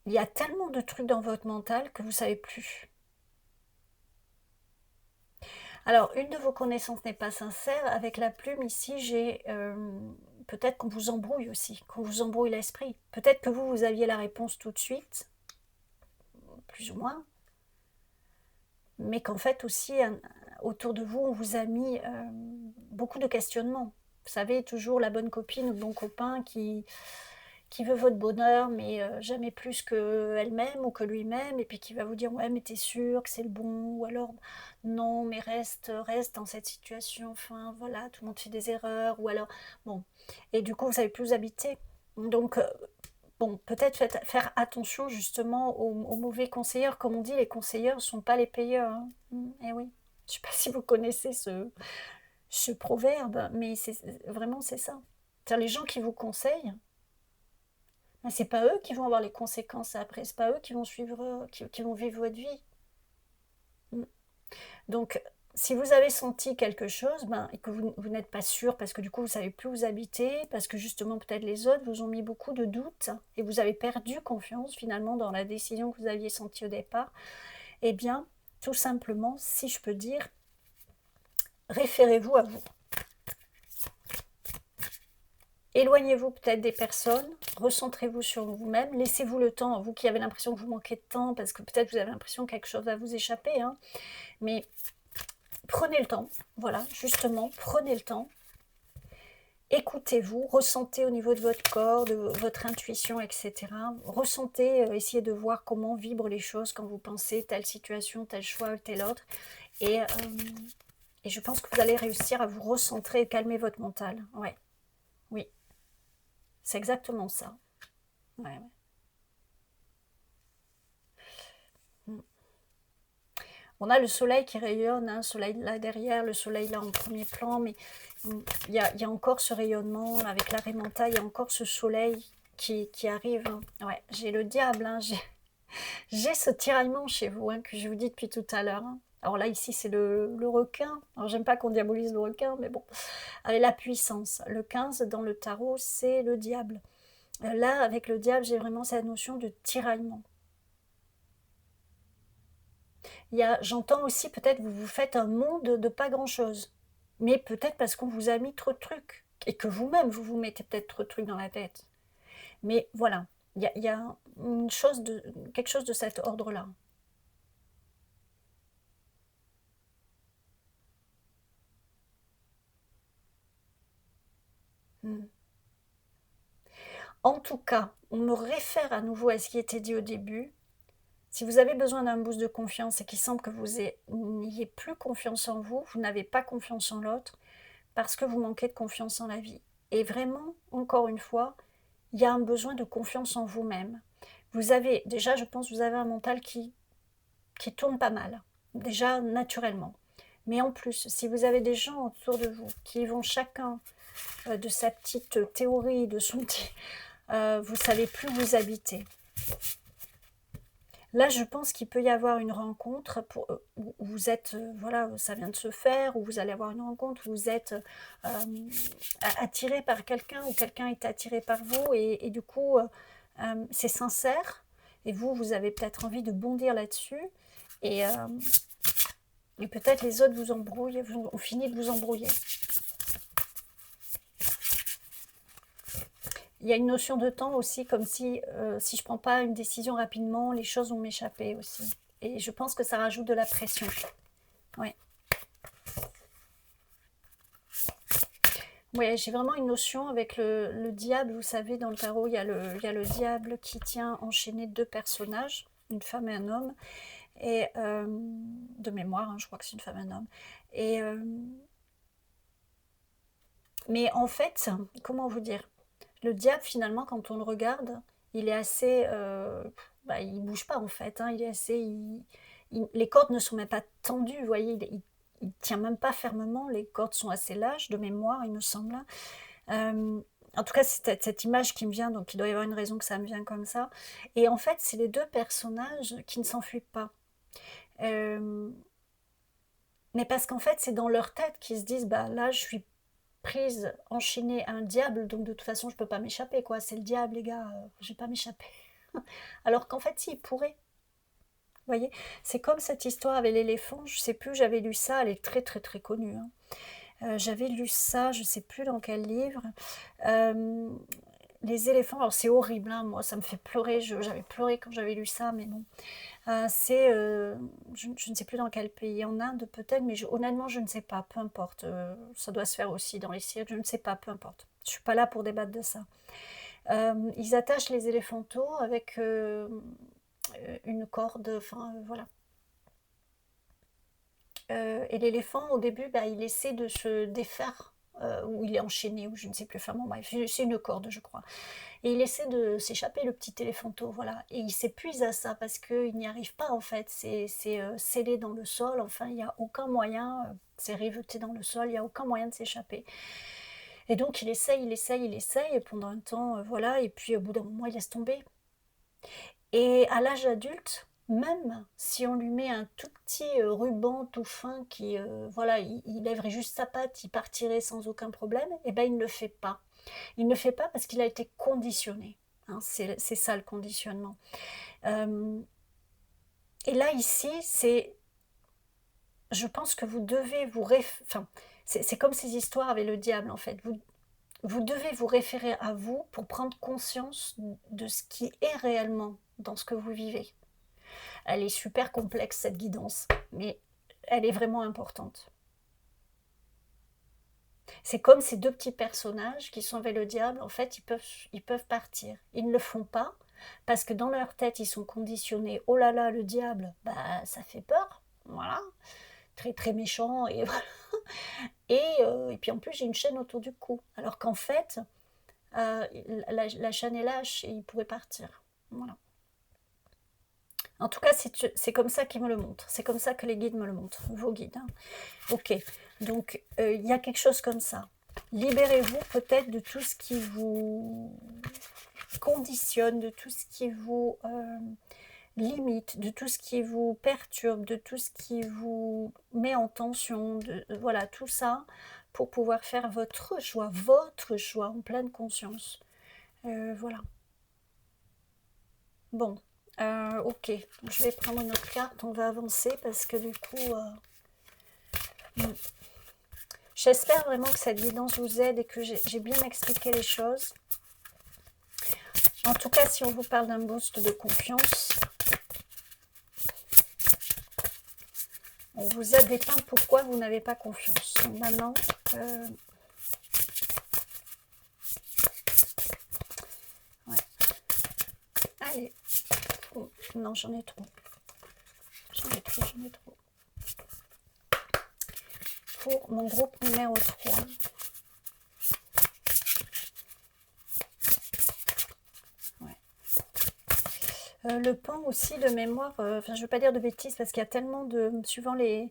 il y a tellement de trucs dans votre mental que vous ne savez plus. Alors, une de vos connaissances n'est pas sincère. Avec la plume, ici, j'ai... peut-être qu'on vous embrouille aussi, qu'on vous embrouille l'esprit. Peut-être que vous aviez la réponse tout de suite, plus ou moins, mais qu'en fait aussi, autour de vous, on vous a mis beaucoup de questionnements. Vous savez, toujours la bonne copine ou le bon copain qui veut votre bonheur, mais jamais plus qu'elle-même ou que lui-même, et puis qui va vous dire « Ouais, mais t'es sûr que c'est le bon ?» ou alors « Non, mais reste dans cette situation, enfin, voilà, tout le monde fait des erreurs. » Ou alors, bon, et du coup, vous savez plus vous habiter. Donc, bon, peut-être faire attention justement aux mauvais conseillers. Comme on dit, les conseilleurs ne sont pas les payeurs, hein. Eh oui, je ne sais pas si vous connaissez ce proverbe, mais vraiment c'est ça. C'est-à-dire les gens qui vous conseillent, ben, c'est pas eux qui vont avoir les conséquences après, c'est pas eux qui vont suivre, qui vont vivre votre vie. Donc, si vous avez senti quelque chose, ben, et que vous n'êtes pas sûr, parce que du coup vous ne savez plus où vous habitez, parce que justement peut-être les autres vous ont mis beaucoup de doutes, et vous avez perdu confiance finalement dans la décision que vous aviez sentie au départ, eh bien, tout simplement, si je peux dire, référez-vous à vous. Éloignez-vous peut-être des personnes, recentrez-vous sur vous-même, laissez-vous le temps, vous qui avez l'impression que vous manquez de temps, parce que peut-être vous avez l'impression que quelque chose va vous échapper, hein, mais prenez le temps, voilà, justement, prenez le temps, écoutez-vous, ressentez au niveau de votre corps, de votre intuition, etc. Ressentez, essayez de voir comment vibrent les choses quand vous pensez telle situation, tel choix, tel autre. Et je pense que vous allez réussir à vous recentrer et calmer votre mental. Ouais, oui, c'est exactement ça. Ouais, ouais. Mm. On a le soleil qui rayonne, hein, le soleil là derrière, le soleil là en premier plan, mais il y a encore ce rayonnement avec l'arrêt mental, il y a encore ce soleil qui arrive. Hein. Ouais, j'ai le diable, hein, j'ai ce tiraillement chez vous, hein, que je vous dis depuis tout à l'heure. Hein. Alors là, ici, c'est le requin. Alors, j'aime pas qu'on diabolise le requin, mais bon. Avec la puissance. Le 15 dans le tarot, c'est le diable. Là, avec le diable, j'ai vraiment cette notion de tiraillement. J'entends aussi, peut-être, vous vous faites un monde de pas grand-chose. Mais peut-être parce qu'on vous a mis trop de trucs. Et que vous-même, vous vous mettez peut-être trop de trucs dans la tête. Mais voilà, il y a quelque chose de cet ordre-là. Hmm. En tout cas, on me réfère à nouveau à ce qui était dit au début. Si vous avez besoin d'un boost de confiance et qu'il semble que vous n'ayez plus confiance en vous, vous n'avez pas confiance en l'autre, parce que vous manquez de confiance en la vie. Et vraiment, encore une fois, il y a un besoin de confiance en vous-même. Vous avez, déjà, je pense, vous avez un mental qui tourne pas mal, déjà naturellement. Mais en plus, si vous avez des gens autour de vous qui vont chacun de sa petite théorie, de son petit... vous savez plus où vous habitez. Là, je pense qu'il peut y avoir une rencontre où vous êtes, voilà, ça vient de se faire, où vous allez avoir une rencontre, où vous êtes attiré par quelqu'un, ou quelqu'un est attiré par vous, et du coup, c'est sincère, et vous avez peut-être envie de bondir là-dessus, et, et peut-être les autres vous embrouillent, ont fini de vous embrouiller. Il y a une notion de temps aussi, comme si je ne prends pas une décision rapidement, les choses vont m'échapper aussi. Et je pense que ça rajoute de la pression. Ouais. Ouais, j'ai vraiment une notion avec le diable. Vous savez, dans le tarot, il y a le diable qui tient enchaîné deux personnages, une femme et un homme. Et de mémoire, hein, je crois que c'est une femme et un homme. Et, mais en fait, comment vous dire, le diable, finalement, quand on le regarde, il est assez... il bouge pas, en fait. Hein, il est assez... les cordes ne sont même pas tendues, vous voyez, il tient même pas fermement, les cordes sont assez lâches, de mémoire, il me semble. En tout cas, c'est cette image qui me vient, donc il doit y avoir une raison que ça me vient comme ça. Et en fait, c'est les deux personnages qui ne s'enfuient pas. Mais parce qu'en fait, c'est dans leur tête qu'ils se disent, bah là, je suis prise, enchaînée à un diable, donc de toute façon, je peux pas m'échapper, quoi. C'est le diable, les gars, je vais pas m'échapper. Alors qu'en fait, si, ils pourraient. Vous voyez, c'est comme cette histoire avec l'éléphant, je sais plus, j'avais lu ça, elle est très très très connue. Hein. J'avais lu ça, je sais plus dans quel livre. Euh, les éléphants, alors c'est horrible, hein, moi ça me fait pleurer, j'avais pleuré quand j'avais lu ça, mais bon. Je ne sais plus dans quel pays, en Inde peut-être, mais honnêtement je ne sais pas, peu importe. Ça doit se faire aussi dans les siècles, je ne sais pas, peu importe. Je suis pas là pour débattre de ça. Ils attachent les éléphantaux avec une corde, enfin voilà. Et l'éléphant, au début, bah, il essaie de se défaire, ou il est enchaîné, ou je ne sais plus, enfin bon, bref, c'est une corde, je crois. Et il essaie de s'échapper, le petit éléphanteau, voilà. Et il s'épuise à ça, parce qu'il n'y arrive pas, en fait. C'est scellé dans le sol, enfin, il n'y a aucun moyen, c'est riveté dans le sol, il n'y a aucun moyen de s'échapper. Et donc, il essaye, et pendant un temps, voilà, et puis au bout d'un moment, il laisse tomber. Et à l'âge adulte, même si on lui met un tout petit ruban tout fin qui, voilà, il lèverait juste sa patte, il partirait sans aucun problème, et ben il ne le fait pas. Il ne le fait pas parce qu'il a été conditionné. Hein, c'est ça le conditionnement. Euh, et là, ici, je pense que vous devez enfin, c'est comme ces histoires avec le diable, en fait. Vous devez vous référer à vous pour prendre conscience de ce qui est réellement dans ce que vous vivez. Elle est super complexe, cette guidance, mais elle est vraiment importante. C'est comme ces deux petits personnages qui sont avec le diable, en fait, ils peuvent partir. Ils ne le font pas, parce que dans leur tête, ils sont conditionnés. Oh là là, le diable, bah ça fait peur, voilà, très très méchant, et voilà. Et puis en plus, j'ai une chaîne autour du cou. Alors qu'en fait, la chaîne est lâche et ils pourraient partir. Voilà. En tout cas, c'est comme ça qu'ils me le montrent. C'est comme ça que les guides me le montrent, vos guides. Hein. Ok, donc il y a quelque chose comme ça. Libérez-vous peut-être de tout ce qui vous conditionne, de tout ce qui vous limite, de tout ce qui vous perturbe, de tout ce qui vous met en tension, voilà, tout ça, pour pouvoir faire votre choix en pleine conscience. Voilà. Bon, ok, je vais prendre une autre carte, on va avancer parce que du coup, j'espère vraiment que cette guidance vous aide et que j'ai bien expliqué les choses. En tout cas, si on vous parle d'un boost de confiance, on vous a dépeint pourquoi vous n'avez pas confiance. Donc maintenant, ouais. Allez, oh, non, j'en ai trop. J'en ai trop. Pour mon groupe numéro 3. Le pan aussi de mémoire, enfin je ne veux pas dire de bêtises parce qu'il y a tellement de, suivant les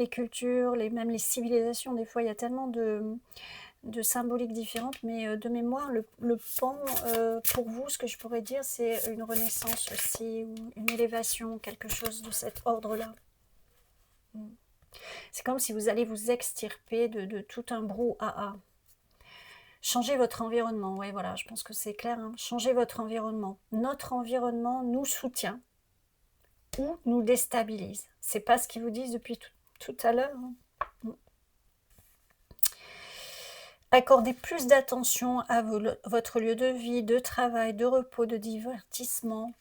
cultures, même les civilisations, des fois il y a tellement de symboliques différentes, mais de mémoire, le pan, pour vous, ce que je pourrais dire, c'est une renaissance aussi, ou une élévation, quelque chose de cet ordre-là. C'est comme si vous allez vous extirper de tout un brouhaha. Changez votre environnement, oui, voilà, je pense que c'est clair. Hein. Changez votre environnement. Notre environnement nous soutient ou nous déstabilise. C'est pas ce qu'ils vous disent depuis tout à l'heure. Hein. Accordez plus d'attention à votre lieu de vie, de travail, de repos, de divertissement,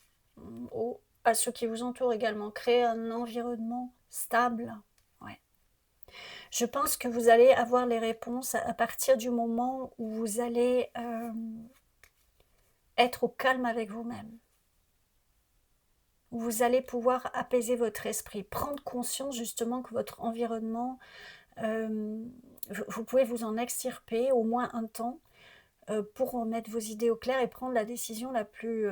à ceux qui vous entourent également. Créez un environnement stable. Ouais. Je pense que vous allez avoir les réponses à partir du moment où vous allez être au calme avec vous-même. Vous allez pouvoir apaiser votre esprit, prendre conscience justement que votre environnement, vous pouvez vous en extirper au moins un temps pour remettre vos idées au clair et prendre la décision la plus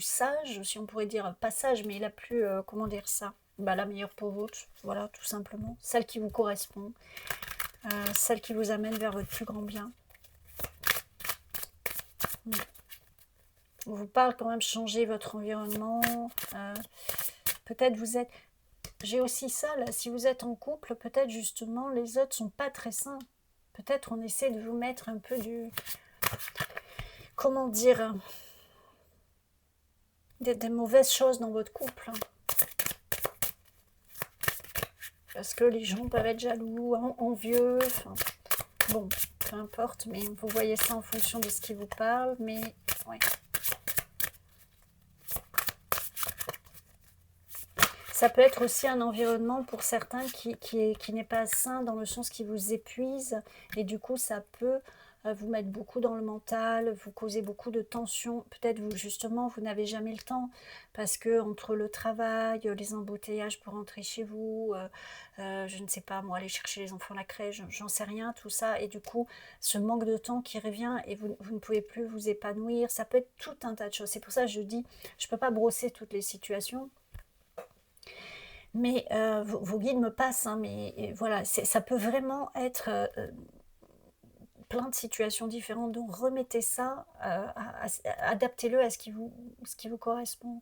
sage, si on pourrait dire, pas sage, mais la plus, comment dire ça, la meilleure pour vous, voilà, tout simplement, celle qui vous correspond, celle qui vous amène vers votre plus grand bien. On vous parle quand même changer votre environnement, peut-être vous êtes, j'ai aussi ça là, si vous êtes en couple, peut-être justement les autres sont pas très sains, peut-être on essaie de vous mettre un peu du, comment dire, des mauvaises choses dans votre couple, parce que les gens peuvent être jaloux, envieux, enfin, bon, peu importe, mais vous voyez ça en fonction de ce qui vous parle, mais ouais. Ça peut être aussi un environnement pour certains qui n'est pas sain dans le sens qui vous épuise et du coup ça peut vous mettre beaucoup dans le mental, vous causer beaucoup de tension. Peut-être vous justement vous n'avez jamais le temps parce que entre le travail, les embouteillages pour rentrer chez vous, je ne sais pas moi, aller chercher les enfants à la crèche, j'en sais rien, tout ça, et du coup ce manque de temps qui revient et vous ne pouvez plus vous épanouir, ça peut être tout un tas de choses. C'est pour ça que je dis, je ne peux pas brosser toutes les situations. Mais vos guides me passent, hein, mais voilà, ça peut vraiment être plein de situations différentes. Donc remettez ça, adaptez-le à ce qui vous correspond.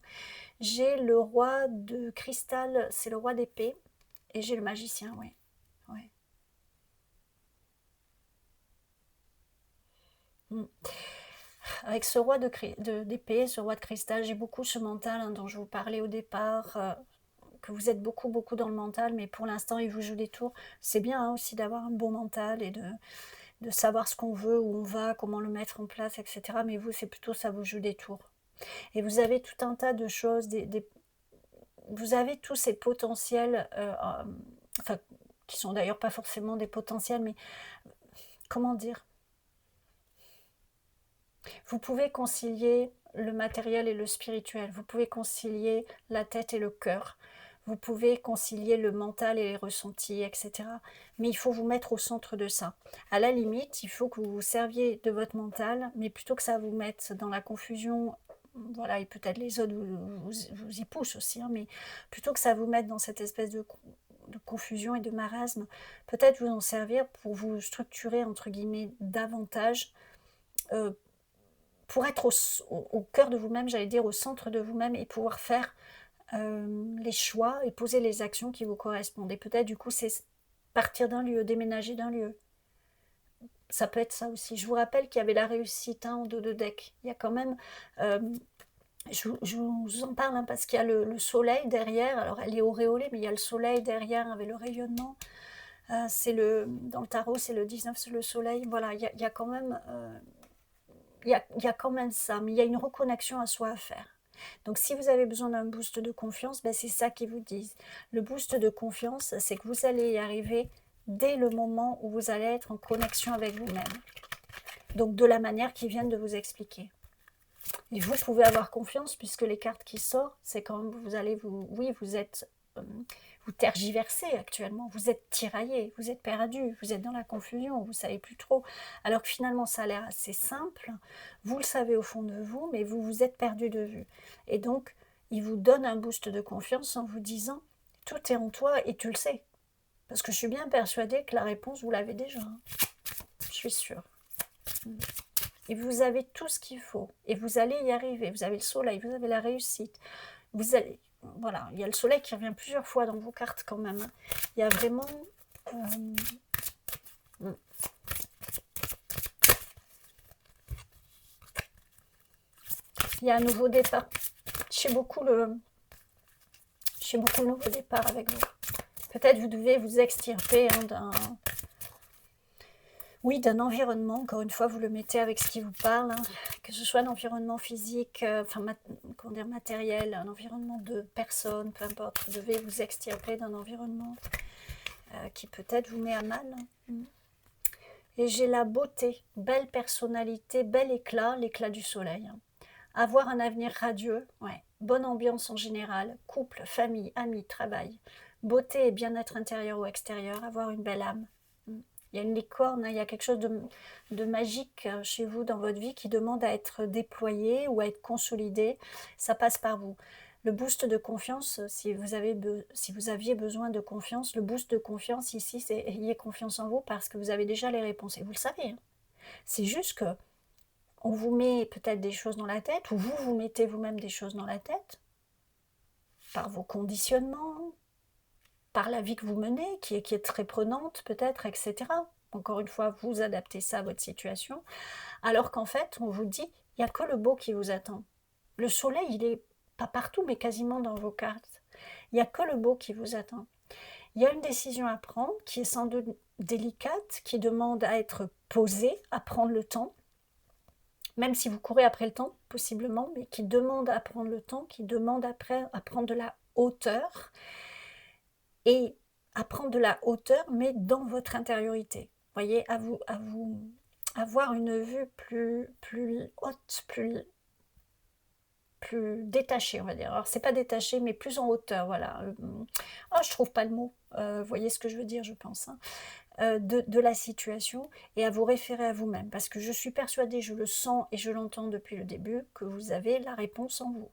J'ai le roi de cristal, c'est le roi d'épée, et j'ai le magicien, oui. Ouais. Avec ce roi d'épée, ce roi de cristal, j'ai beaucoup ce mental hein, dont je vous parlais au départ, que vous êtes beaucoup dans le mental, mais pour l'instant il vous joue des tours. C'est bien hein, aussi d'avoir un bon mental et de savoir ce qu'on veut, où on va, comment le mettre en place, etc. Mais vous, c'est plutôt ça vous joue des tours. Et vous avez tout un tas de choses, vous avez tous ces potentiels, enfin, qui sont d'ailleurs pas forcément des potentiels, mais comment dire, vous pouvez concilier le matériel et le spirituel, vous pouvez concilier la tête et le cœur, vous pouvez concilier le mental et les ressentis, etc. Mais il faut vous mettre au centre de ça. À la limite, il faut que vous vous serviez de votre mental, mais plutôt que ça vous mette dans la confusion, voilà, et peut-être les autres vous y poussent aussi, hein, mais plutôt que ça vous mette dans cette espèce de confusion et de marasme, peut-être vous en servir pour vous structurer, entre guillemets, davantage, pour être au cœur de vous-même, j'allais dire au centre de vous-même, et pouvoir faire les choix et poser les actions qui vous correspondent. Et peut-être du coup c'est partir d'un lieu, déménager d'un lieu. Ça peut être ça aussi. Je vous rappelle qu'il y avait la réussite en dos de deck. Il y a quand même... je vous en parle parce qu'il y a le soleil derrière. Alors elle est auréolée, mais il y a le soleil derrière avec le rayonnement. Dans le tarot, c'est le 19, c'est le soleil. Voilà, il y a quand même... il y a quand même ça, mais il y a une reconnexion à soi à faire. Donc si vous avez besoin d'un boost de confiance, ben c'est ça qu'ils vous disent. Le boost de confiance, c'est que vous allez y arriver dès le moment où vous allez être en connexion avec vous-même. Donc de la manière qu'ils viennent de vous expliquer. Et vous pouvez avoir confiance puisque les cartes qui sortent, c'est quand vous allez vous êtes... vous tergiversez actuellement, vous êtes tiraillé, vous êtes perdu, vous êtes dans la confusion, vous ne savez plus trop. Alors que finalement, ça a l'air assez simple, vous le savez au fond de vous, mais vous vous êtes perdu de vue. Et donc, il vous donne un boost de confiance en vous disant, tout est en toi et tu le sais. Parce que je suis bien persuadée que la réponse, vous l'avez déjà. Je suis sûre. Et vous avez tout ce qu'il faut. Et vous allez y arriver. Vous avez le soleil, vous avez la réussite. Vous allez... Voilà, il y a le soleil qui revient plusieurs fois dans vos cartes quand même. Il y a vraiment... il y a un nouveau départ. Je sais beaucoup le nouveau départ avec vous. Peut-être vous devez vous extirper d'un environnement. Encore une fois, vous le mettez avec ce qui vous parle, hein, que ce soit un environnement physique, matériel, un environnement de personnes, peu importe. Vous devez vous extirper d'un environnement qui peut-être vous met à mal. Et j'ai la beauté, belle personnalité, bel éclat, l'éclat du soleil. Avoir un avenir radieux, ouais. Bonne ambiance en général, couple, famille, amis, travail. Beauté et bien-être intérieur ou extérieur, avoir une belle âme. Il y a une licorne, il y a quelque chose de magique chez vous dans votre vie qui demande à être déployé ou à être consolidé. Ça passe par vous. Le boost de confiance, si vous aviez besoin de confiance, le boost de confiance ici, c'est ayez confiance en vous parce que vous avez déjà les réponses. Et vous le savez. Hein. C'est juste que on vous met peut-être des choses dans la tête, ou vous mettez vous-même des choses dans la tête, par vos conditionnements, par la vie que vous menez, qui est très prenante peut-être, etc. Encore une fois, vous adaptez ça à votre situation, alors qu'en fait, on vous dit, il n'y a que le beau qui vous attend. Le soleil, il est pas partout, mais quasiment dans vos cartes. Il n'y a que le beau qui vous attend. Il y a une décision à prendre qui est sans doute délicate, qui demande à être posée, à prendre le temps, même si vous courez après le temps, possiblement, mais qui demande à prendre le temps, qui demande après à prendre de la hauteur, et à prendre de la hauteur, mais dans votre intériorité. Vous voyez, à vous avoir une vue plus haute, plus détachée, on va dire. Alors, c'est pas détaché, mais plus en hauteur, voilà. Oh, je trouve pas le mot. Vous voyez ce que je veux dire, je pense. Hein. De la situation et à vous référer à vous-même. Parce que je suis persuadée, je le sens et je l'entends depuis le début, que vous avez la réponse en vous.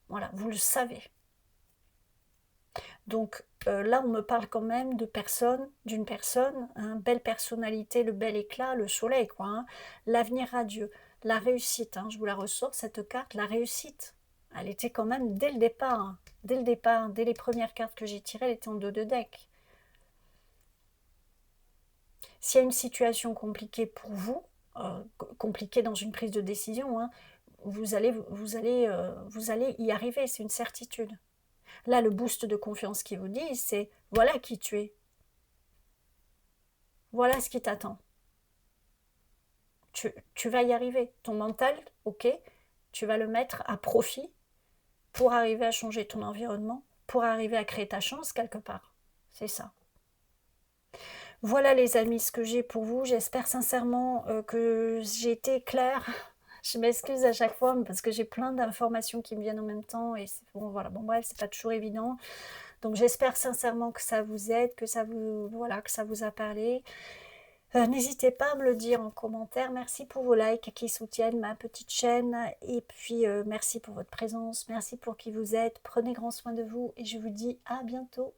Voilà, vous le savez. Donc là, on me parle quand même d'une personne, hein, belle personnalité, le bel éclat, le soleil, quoi. Hein, l'avenir radieux, la réussite. Hein, je vous la ressors, cette carte, la réussite. Elle était quand même dès le départ. Hein, dès les premières cartes que j'ai tirées, elle était en dos de deck. S'il y a une situation compliquée pour vous, compliquée dans une prise de décision, hein, vous allez y arriver, c'est une certitude. Là, le boost de confiance qui vous dit, c'est voilà qui tu es. Voilà ce qui t'attend. Tu vas y arriver. Ton mental, ok, tu vas le mettre à profit pour arriver à changer ton environnement, pour arriver à créer ta chance quelque part. C'est ça. Voilà les amis, ce que j'ai pour vous. J'espère sincèrement que j'ai été claire. Je m'excuse à chaque fois parce que j'ai plein d'informations qui me viennent en même temps et c'est bon, voilà. Bon bref, c'est pas toujours évident. Donc j'espère sincèrement que ça vous aide, que ça vous, voilà, que ça vous a parlé. N'hésitez pas à me le dire en commentaire. Merci pour vos likes qui soutiennent ma petite chaîne. Et puis merci pour votre présence. Merci pour qui vous êtes. Prenez grand soin de vous et je vous dis à bientôt.